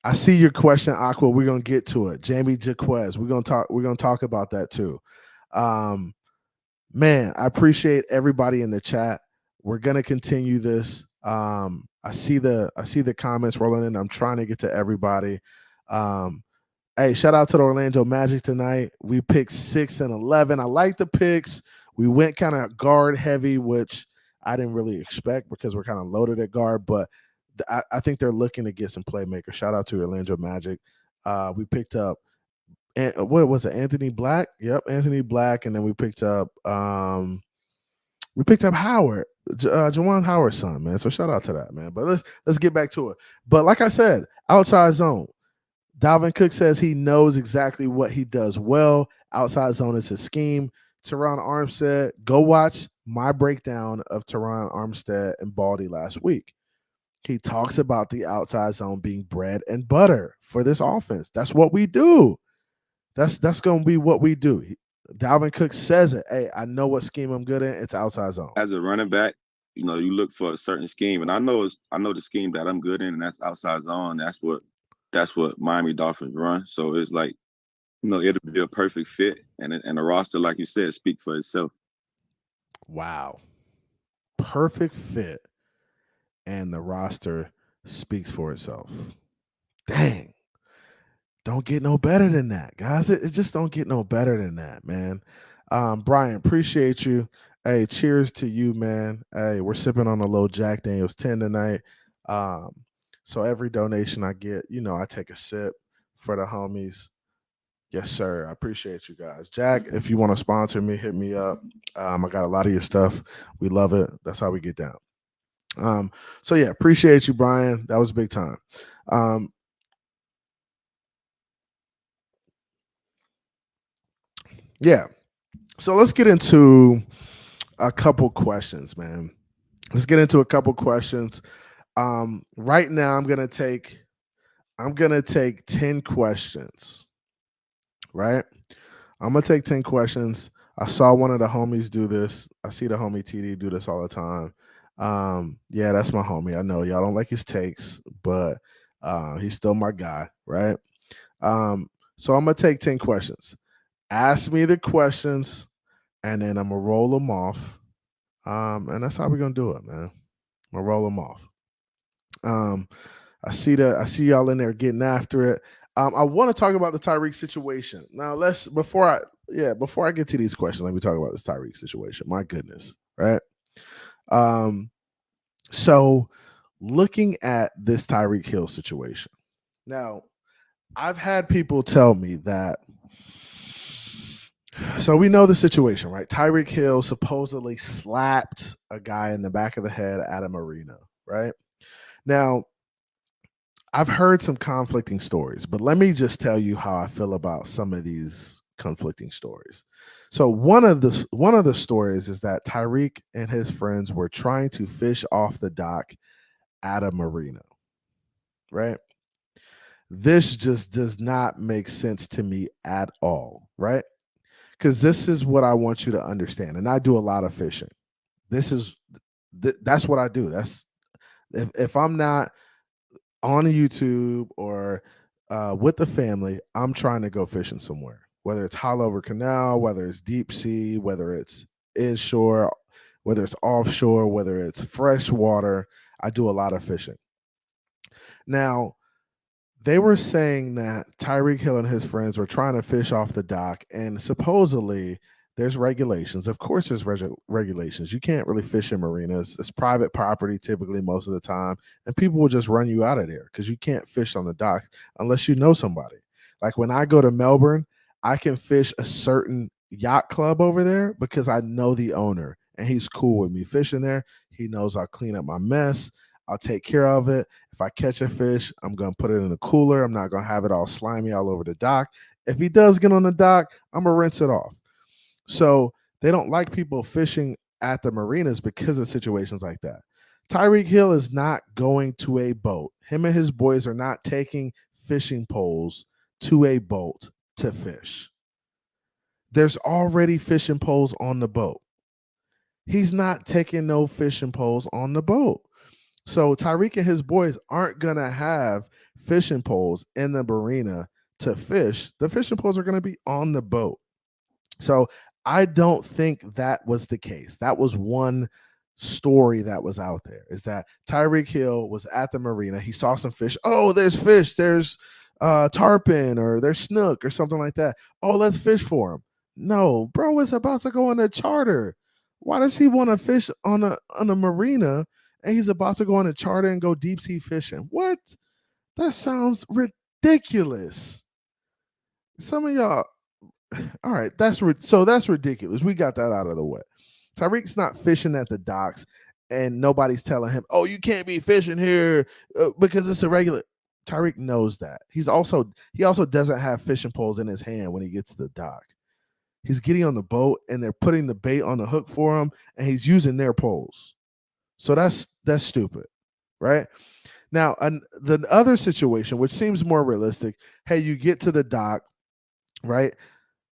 Speaker 2: I see your question, Aqua. We're gonna get to it. Jamie Jaquez, we're gonna talk about that too. Man, I appreciate everybody in the chat. We're gonna continue this. I see the comments rolling in. I'm trying to get to everybody. Hey, shout out to the Orlando Magic tonight. We picked 6 and 11. I like the picks. We went kind of guard heavy, which I didn't really expect because we're kind of loaded at guard, but I think they're looking to get some playmakers. Shout out to Orlando Magic. We picked up, what was it, Anthony Black? Yep, Anthony Black, and then we picked up Howard, Jawan Howard's son, man. So shout out to that, man. But let's get back to it. But like I said, outside zone. Dalvin Cook says he knows exactly what he does well. Outside zone is his scheme. Teron Armstead, go watch my breakdown of Teron Armstead and Baldy last week. He talks about the outside zone being bread and butter for this offense. That's what we do. That's going to be what we do. Dalvin Cook says it. Hey, I know what scheme I'm good in. It's outside zone.
Speaker 4: As a running back, you look for a certain scheme, and I know the scheme that I'm good in, and that's outside zone. That's what Miami Dolphins run. So it's like, it'll be a perfect fit, and the roster, like you said, speak for itself.
Speaker 2: Wow, perfect fit. And the roster speaks for itself. Dang. Don't get no better than that, guys. It just don't get no better than that, man. Brian, appreciate you. Hey, cheers to you, man. Hey, we're sipping on a little Jack Daniels 10 tonight. So every donation I get, I take a sip for the homies. Yes, sir. I appreciate you guys. Jack, if you want to sponsor me, hit me up. I got a lot of your stuff. We love it. That's how we get down. So yeah, appreciate you, Brian. That was big time. Yeah. So let's get into a couple questions, man. Let's get into a couple questions. Right now I'm gonna take 10 questions. Right? I'm gonna take 10 questions. I saw one of the homies do this. I see the homie TD do this all the time. Yeah, that's my homie. I know y'all don't like his takes, but he's still my guy, right? So I'm gonna take 10 questions. Ask me the questions, and then I'm gonna roll them off. And that's how we're gonna do it, man. I'm gonna roll them off. I see y'all in there getting after it. I want to talk about the Tyreek situation. Now, before I get to these questions, let me talk about this Tyreek situation. My goodness, right? So looking at this Tyreek Hill situation. Now, I've had people tell me that, so we know the situation, right? Tyreek Hill supposedly slapped a guy in the back of the head at a marina, right? Now, I've heard some conflicting stories, but let me just tell you how I feel about some of these conflicting stories. So one of the stories is that Tyreek and his friends were trying to fish off the dock at a marina, right? This just does not make sense to me at all, right? Because this is what I want you to understand, and I do a lot of fishing. That's what I do. That's if I'm not on YouTube or with the family, I'm trying to go fishing somewhere, whether it's hollow over canal, whether it's deep sea, whether it's inshore, whether it's offshore, whether it's fresh water. I do a lot of fishing. Now, they were saying that Tyreek Hill and his friends were trying to fish off the dock, and supposedly there's regulations. Of course, there's regulations. You can't really fish in marinas. It's private property typically most of the time, and people will just run you out of there because you can't fish on the dock unless you know somebody. Like when I go to Melbourne, I can fish a certain yacht club over there because I know the owner, and he's cool with me fishing there. He knows I'll clean up my mess. I'll take care of it. If I catch a fish, I'm going to put it in a cooler. I'm not going to have it all slimy all over the dock. If he does get on the dock, I'm going to rinse it off. So they don't like people fishing at the marinas because of situations like that. Tyreek Hill is not going to a boat. Him and his boys are not taking fishing poles to a boat to fish. There's already fishing poles on the boat. He's not taking no fishing poles on the boat. So Tyreek and his boys aren't going to have fishing poles in the marina to fish. The fishing poles are going to be on the boat. So I don't think that was the case. That was one story that was out there, is that Tyreek Hill was at the marina. He saw some fish. Oh, there's fish. There's tarpon or there's snook or something like that. Oh, let's fish for him. No, bro is about to go on a charter. Why does he want to fish on a marina and he's about to go on a charter and go deep sea fishing? What? That sounds ridiculous. Some of y'all, all right, that's ridiculous. We got that out of the way. Tyreek's not fishing at the docks, and nobody's telling him, "Oh, you can't be fishing here because it's irregular." Tyreek knows that. He also doesn't have fishing poles in his hand when he gets to the dock. He's getting on the boat, and they're putting the bait on the hook for him, and he's using their poles. So that's stupid, right? Now, the other situation, which seems more realistic, hey, you get to the dock, right?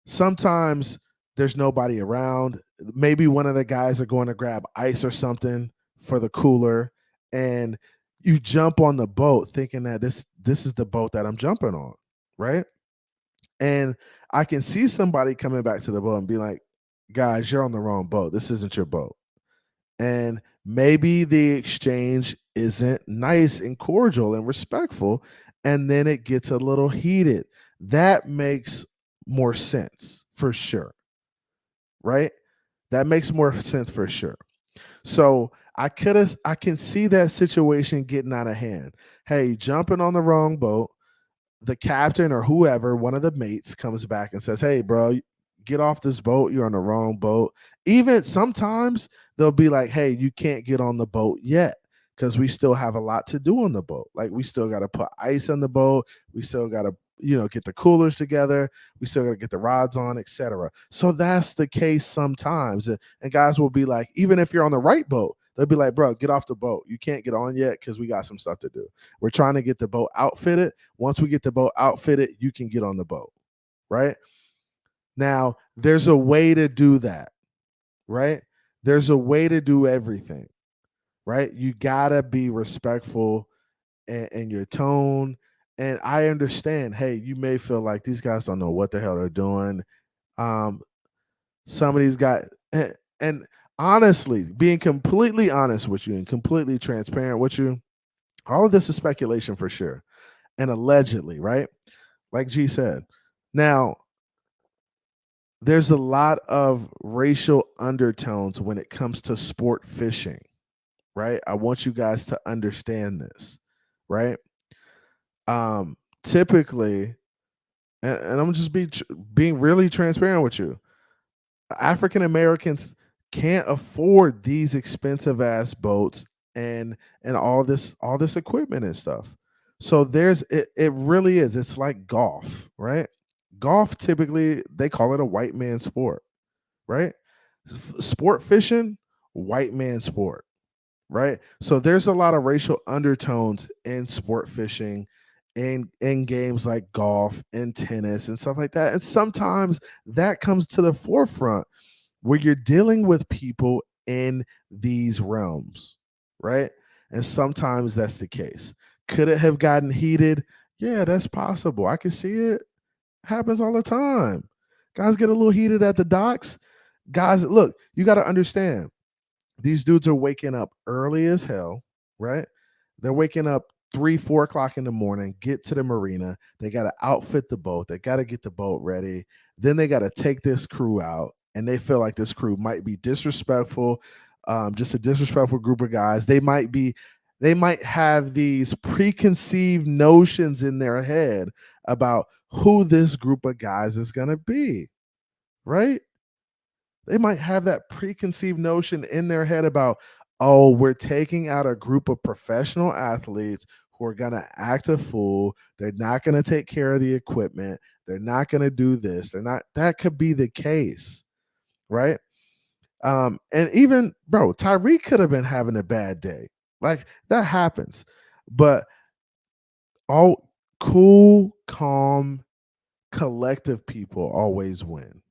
Speaker 2: Sometimes there's nobody around. Maybe one of the guys are going to grab ice or something for the cooler, and you jump on the boat thinking that this is the boat that I'm jumping on, right? And I can see somebody coming back to the boat and be like, guys, you're on the wrong boat. This isn't your boat. And maybe the exchange isn't nice and cordial and respectful, and then it gets a little heated. That makes more sense for sure, right? That makes more sense for sure. So I can see that situation getting out of hand. Hey, jumping on the wrong boat, the captain or whoever, one of the mates, comes back and says, "Hey, bro, get off this boat. You're on the wrong boat." Even sometimes they'll be like, "Hey, you can't get on the boat yet because we still have a lot to do on the boat. Like we still got to put ice on the boat. We still got to, get the coolers together. We still got to get the rods on, etc." So that's the case sometimes. And guys will be like, even if you're on the right boat, they'll be like, "Bro, get off the boat. You can't get on yet because we got some stuff to do. We're trying to get the boat outfitted. Once we get the boat outfitted, you can get on the boat." Right? Now, there's a way to do that, right? There's a way to do everything, right? You gotta be respectful in your tone. And I understand, hey, you may feel like these guys don't know what the hell they're doing. Some of these guys, and honestly, being completely honest with you and completely transparent with you, all of this is speculation for sure. And allegedly, right? Like G said. Now, there's a lot of racial undertones when it comes to sport fishing, right? I want you guys to understand this, right? Typically, and I'm just being really transparent with you, African Americans can't afford these expensive ass boats and all this equipment and stuff. So it really is. It's like golf, right? Golf, typically they call it a white man sport, right? Sport fishing, white man sport, right? So there's a lot of racial undertones in sport fishing, in games like golf and tennis and stuff like that. And sometimes that comes to the forefront where you're dealing with people in these realms, right? And sometimes that's the case. Could it have gotten heated? Yeah, that's possible. I can see it. Happens all the time. Guys get a little heated at the docks. Guys, look, you got to understand, these dudes are waking up early as hell, right? They're waking up 3-4 o'clock in the morning, get to the marina. They got to outfit the boat. They got to get the boat ready. Then they got to take this crew out, and they feel like this crew might be disrespectful, just a disrespectful group of guys. They might have these preconceived notions in their head about who this group of guys is going to be, right? They might have that preconceived notion in their head about, oh, we're taking out a group of professional athletes who are going to act a fool. They're not going to take care of the equipment. They're not going to do this. That could be the case, right? And even, bro, Tyreek could have been having a bad day. Like, that happens. But all cool, calm, collective people always win.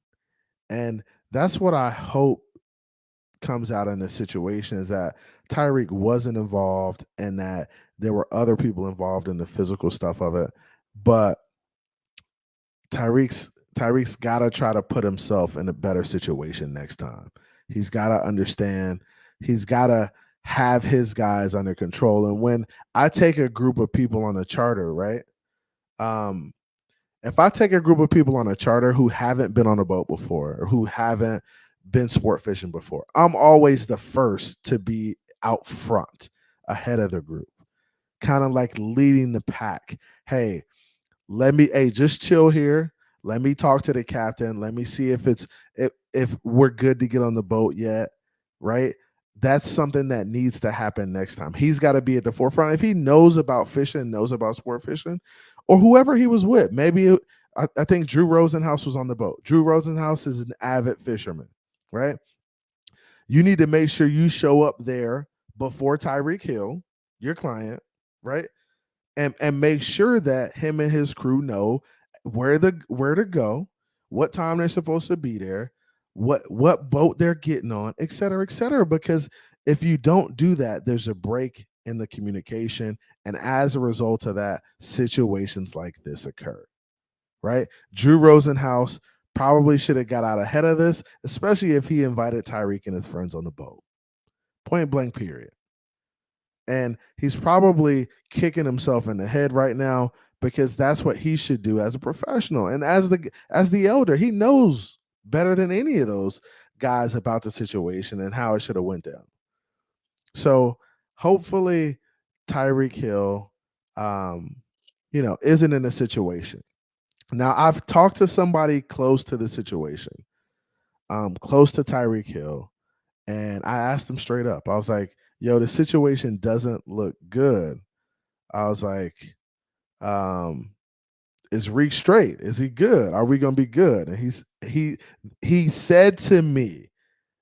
Speaker 2: And that's what I hope comes out in this situation is that Tyreek wasn't involved and that there were other people involved in the physical stuff of it. But Tyreek's got to try to put himself in a better situation next time. He's got to understand. He's got to have his guys under control. And when I take a group of people on a charter, right? If I take a group of people on a charter who haven't been on a boat before or who haven't been sport fishing before, I'm always the first to be out front ahead of the group, kind of like leading the pack. Hey, just chill here. Let me talk to the captain. Let me see if we're good to get on the boat yet, right? That's something that needs to happen next time. He's got to be at the forefront. If he knows about fishing, knows about sport fishing, or whoever he was with, maybe I think Drew Rosenhaus was on the boat. Drew Rosenhaus is an avid fisherman, right? You need to make sure you show up there before Tyreek Hill, your client, right? And make sure that him and his crew know where to go, what time they're supposed to be there, what boat they're getting on, et cetera, et cetera. Because if you don't do that, there's a break in the communication. And as a result of that, situations like this occur, right? Drew Rosenhaus probably should have got out ahead of this, especially if he invited Tyreek and his friends on the boat. Point blank, period. And he's probably kicking himself in the head right now because that's what he should do as a professional. And as the elder, he knows better than any of those guys about the situation and how it should have went down. So hopefully Tyreek Hill, isn't in a situation. Now, I've talked to somebody close to the situation, close to Tyreek Hill, and I asked him straight up. I was like, yo, the situation doesn't look good. I was like, is Reek straight? Is he good? Are we gonna be good? And he said to me,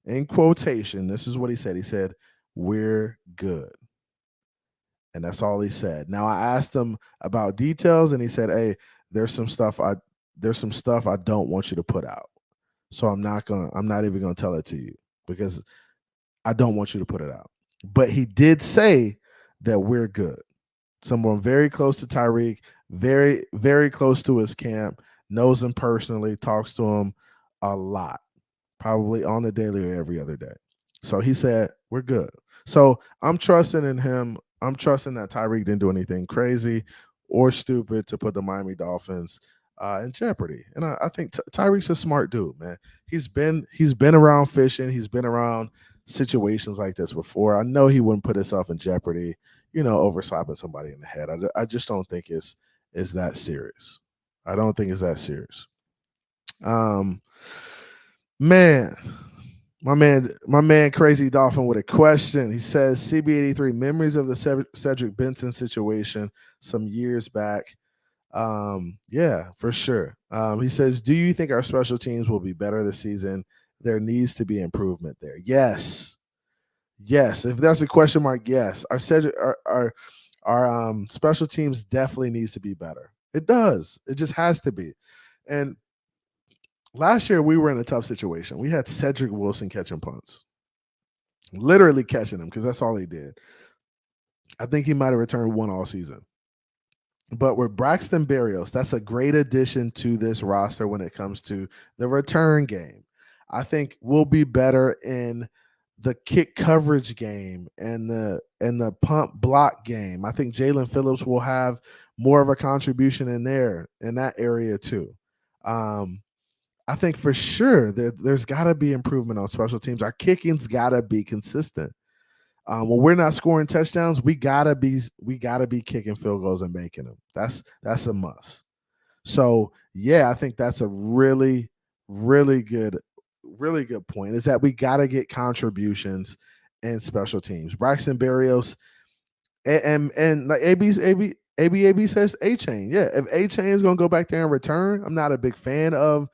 Speaker 2: in quotation, this is what he said. He said, we're good. And that's all he said. Now I asked him about details, and he said, hey, there's some stuff I don't want you to put out. So I'm not even gonna tell it to you because I don't want you to put it out. But he did say that we're good. Someone very close to Tyreek, very, very close to his camp, knows him personally, talks to him a lot, probably on the daily or every other day. So he said, we're good. So I'm trusting in him. I'm trusting that Tyreek didn't do anything crazy or stupid to put the Miami Dolphins in jeopardy. And I think Tyreek's a smart dude, man. He's been around fishing. He's been around situations like this before. I know he wouldn't put himself in jeopardy, over slapping somebody in the head. I just don't think it's that serious. I don't think it's that serious. Man, my man, Crazy Dolphin with a question. He says, CB83, memories of the Cedric Benson situation some years back. Yeah, for sure. He says, do you think our special teams will be better this season? There needs to be improvement there. Yes. If that's a question mark, yes. Our special teams definitely needs to be better. It does. It just has to be. And last year we were in a tough situation. We had Cedric Wilson catching punts, literally catching them because that's all he did. I think he might have returned one all season. But with Braxton Berrios, that's a great addition to this roster when it comes to the return game. I think we'll be better in the kick coverage game and the pump block game. I think Jalen Phillips will have more of a contribution in that area too. I think for sure there's got to be improvement on special teams. Our kicking's got to be consistent. When we're not scoring touchdowns, we gotta be kicking field goals and making them. That's a must. So yeah, I think that's a really, really good point. Is that we gotta get contributions in special teams. Braxton Berrios and like AB says A-Chain. Yeah, if A-Chain is gonna go back there and return, I'm not a big fan of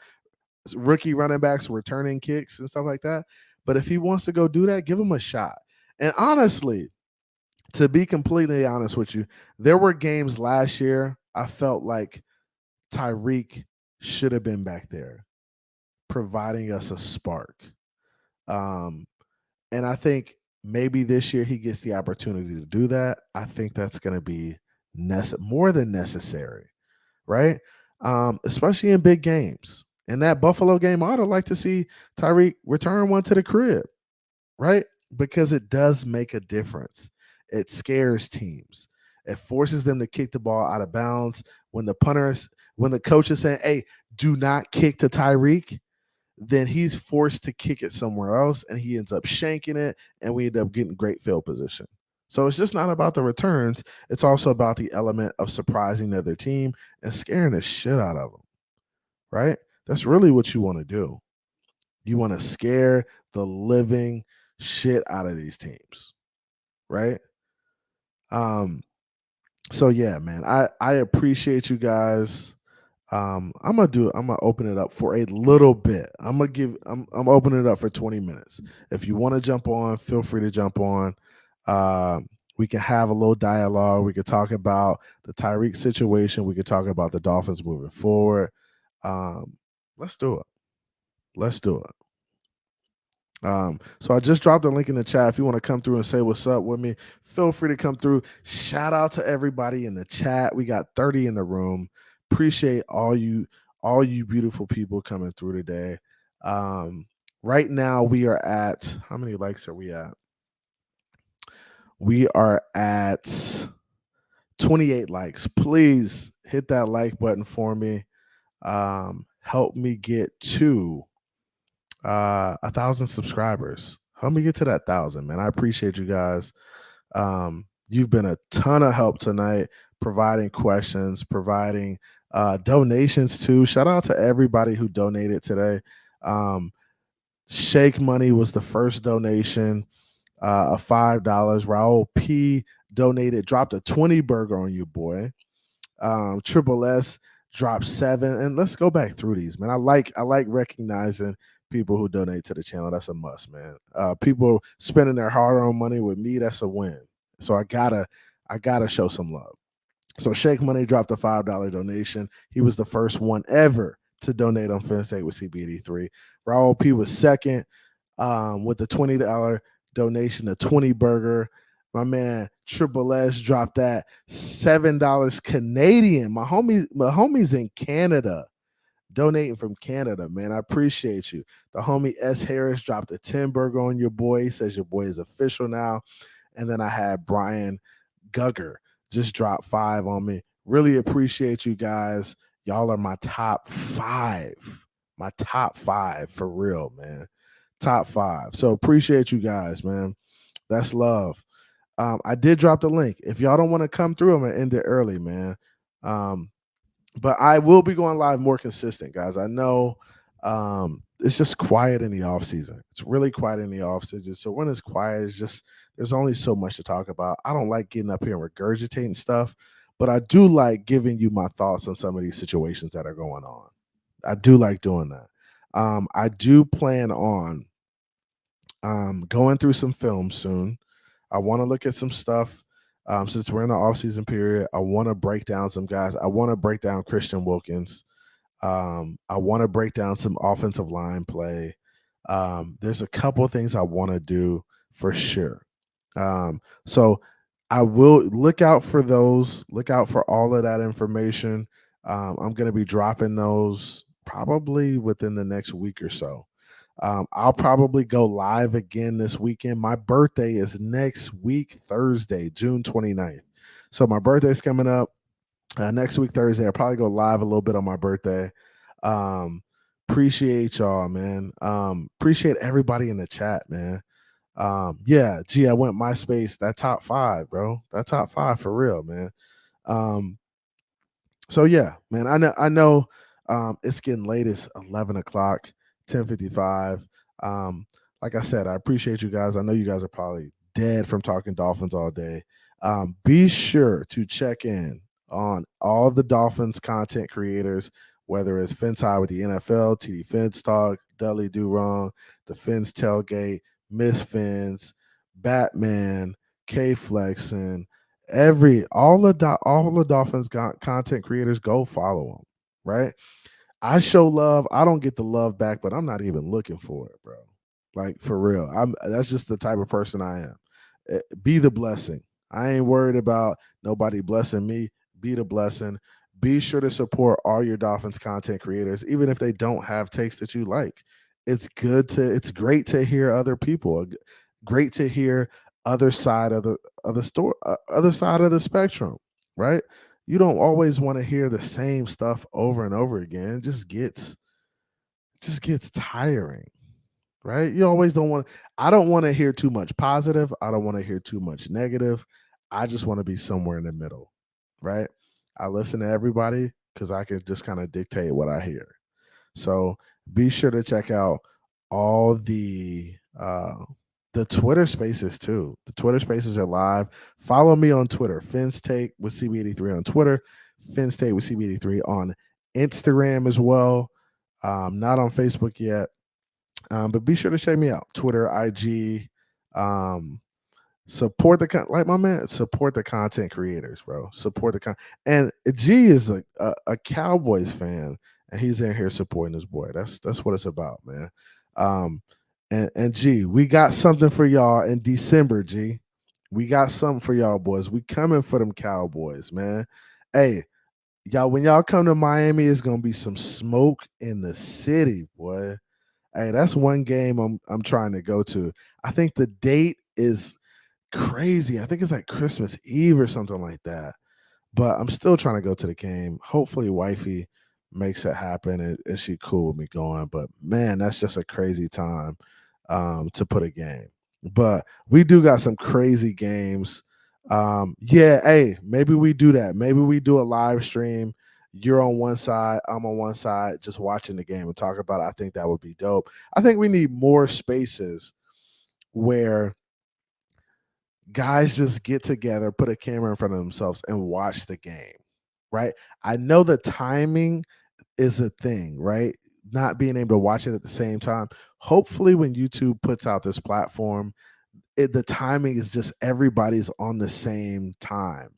Speaker 2: rookie running backs returning kicks and stuff like that. But if he wants to go do that, give him a shot. And honestly, to be completely honest with you, there were games last year I felt like Tyreek should have been back there providing us a spark. And I think maybe this year he gets the opportunity to do that. I think that's going to be more than necessary, right? Especially in big games. In that Buffalo game, I'd like to see Tyreek return one to the crib, right? Because it does make a difference. It scares teams. It forces them to kick the ball out of bounds. When the coach is saying, hey, do not kick to Tyreek, then he's forced to kick it somewhere else, and he ends up shanking it, and we end up getting great field position. So it's just not about the returns. It's also about the element of surprising the other team and scaring the shit out of them, right? That's really what you want to do. You want to scare the living shit out of these teams, right? So yeah, man, I appreciate you guys. I'm gonna open it up for a little bit. I'm opening it up for 20 minutes. If you want to jump on, feel free to jump on. We can have a little dialogue. We could talk about the Tyreek situation. We could talk about the Dolphins moving forward. Let's do it. Let's do it. So I just dropped a link in the chat. If you want to come through and say what's up with me, feel free to come through. Shout out to everybody in the chat. We got 30 in the room. Appreciate all you beautiful people coming through today. Right now we are at, how many likes are we at? We are at 28 likes. Please hit that like button for me. Help me get to 1,000 subscribers. Help me get to that 1,000, man. I appreciate you guys. You've been a ton of help tonight, providing questions, providing donations too. Shout out to everybody who donated today. Shake Money was the first donation of $5. Raul P donated, dropped a 20 burger on you, boy. Triple S dropped 7, and let's go back through these, man. I like recognizing people who donate to the channel. That's a must, man. People spending their hard-earned money with me, that's a win. So I gotta show some love. So Shake Money dropped a $5 donation. He was the first one ever to donate on FinState with CB83. Raul P was second with the $20 donation, a 20 burger. My man Triple S dropped that $7 Canadian. My homies in Canada donating from Canada, man. I appreciate you. The homie S Harris dropped a 10 burger on your boy. He says your boy is official now. And then I had Brian Gugger just dropped 5 on me. Really appreciate you guys. Y'all are my top 5. My top 5 for real, man. Top 5. So appreciate you guys, man. That's love. I did drop the link. If y'all don't want to come through, I'm gonna end it early, man. But I will be going live more consistent, guys. I know it's just quiet in the off season. It's really quiet in the off season. So when it's quiet, it's just there's only so much to talk about. I don't like getting up here and regurgitating stuff, but I do like giving you my thoughts on some of these situations that are going on. I do like doing that. I do plan on going through some film soon. I want to look at some stuff. Since we're in the off-season period, I want to break down some guys. I want to break down Christian Wilkins. I want to break down some offensive line play. There's a couple of things I want to do for sure. So I will look out for those. Look out for all of that information. I'm going to be dropping those probably within the next week or so. I'll probably go live again this weekend. My birthday is next week, Thursday, June 29th. So my birthday's coming up next week, Thursday. I'll probably go live a little bit on my birthday. Appreciate y'all, man. Appreciate everybody in the chat, man. Yeah, I went MySpace. That top 5, bro. That top 5 for real, man. So yeah, man. I know it's getting late. It's 11 o'clock. 10:55. Like I said, I appreciate you guys. I know you guys are probably dead from talking Dolphins all day. Be sure to check in on all the Dolphins content creators, whether it's Fins High with the NFL, TD Fins Talk, Dudley Do Wrong, the Fins Tailgate, Miss Fins, Batman, K Flexin, all the Dolphins content creators. Go follow them, right? I show love. I don't get the love back, but I'm not even looking for it, bro. Like for real. That's just the type of person I am. Be the blessing. I ain't worried about nobody blessing me. Be the blessing. Be sure to support all your Dolphins content creators, even if they don't have takes that you like. It's great to hear other people. Great to hear other side of the story, other side of the spectrum, right? You don't always want to hear the same stuff over and over again. It just gets tiring, right? You always don't want. I don't want to hear too much positive. I don't want to hear too much negative. I just want to be somewhere in the middle, right? I listen to everybody because I can just kind of dictate what I hear. So be sure to check out all the Twitter spaces too. The Twitter spaces are live. Follow me on Twitter, Finn's Take with CB83 on Twitter, Finn's Take with CB83 on Instagram as well. Not on Facebook yet. But be sure to check me out. Twitter, IG. Support the content creators, bro. Support the and G is a Cowboys fan, and he's in here supporting his boy. That's what it's about, man. And G, we got something for y'all in December, G. We got something for y'all, boys. We coming for them Cowboys, man. Hey, y'all, when y'all come to Miami, it's gonna be some smoke in the city, boy. Hey, that's one game I'm trying to go to. I think the date is crazy. I think it's like Christmas Eve or something like that. But I'm still trying to go to the game. Hopefully, wifey makes it happen and she cool with me going. But man, that's just a crazy time to put a game. But we do got some crazy games. Yeah, hey, maybe we do that. Maybe we do a live stream. You're on one side, I'm on one side, just watching the game and talk about it. I think that would be dope. I think we need more spaces where guys just get together, put a camera in front of themselves and watch the game, right? I know the timing is a thing, right? Not being able to watch it at the same time. Hopefully when YouTube puts out this platform, the timing is just everybody's on the same time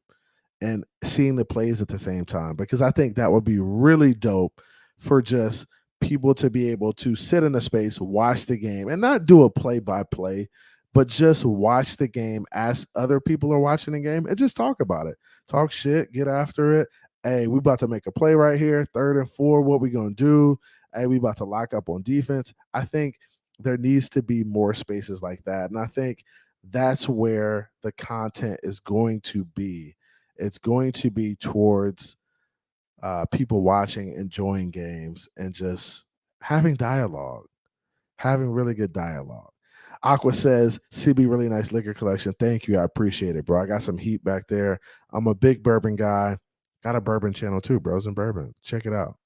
Speaker 2: and seeing the plays at the same time, because I think that would be really dope for just people to be able to sit in a space, watch the game, and not do a play-by-play, but just watch the game as other people are watching the game and just talk about it. Talk shit, get after it. Hey, we about to make a play right here, 3rd and 4, what we gonna do? Hey, we about to lock up on defense. I think there needs to be more spaces like that, and I think that's where the content is going to be. It's going to be towards people watching, enjoying games, and just having dialogue, having really good dialogue. Aqua says, CB, really nice liquor collection. Thank you. I appreciate it, bro. I got some heat back there. I'm a big bourbon guy. Got a bourbon channel too, Bros and Bourbon. Check it out.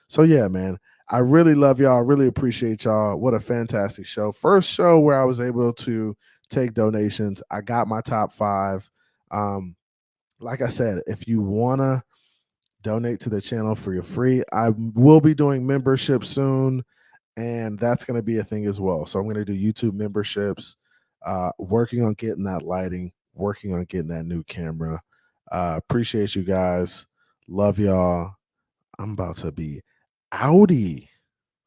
Speaker 2: So yeah, man, I really love y'all. Really appreciate y'all. What a fantastic show. First show where I was able to take donations. I got my top 5. Like I said, if you want to donate to the channel for your free, I will be doing membership soon, and that's going to be a thing as well. So I'm going to do YouTube memberships, working on getting that lighting, working on getting that new camera. Appreciate you guys. Love y'all. I'm about to be outie.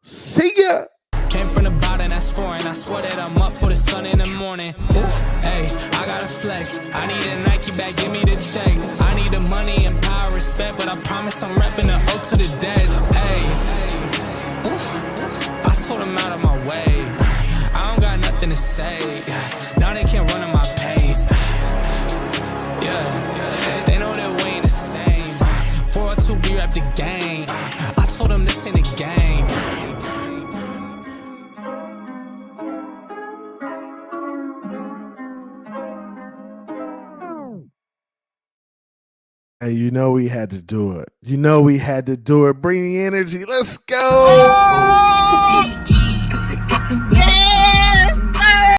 Speaker 2: See ya.
Speaker 1: Came from the bottom, that's foreign. I swear that I'm up for the sun in the morning. Oof, hey, I gotta flex. I need a Nike bag, give me the check. I need the money and power, respect, but I promise I'm repping the O to the dead. Hey, oof, I told them out of my way. I don't got nothing to say. Now they can't run at my pace. Yeah, they know that we ain't the same. 402, we rap the game. I told them this ain't a game.
Speaker 2: Hey, you know we had to do it. You know we had to do it. Bring the energy. Let's go.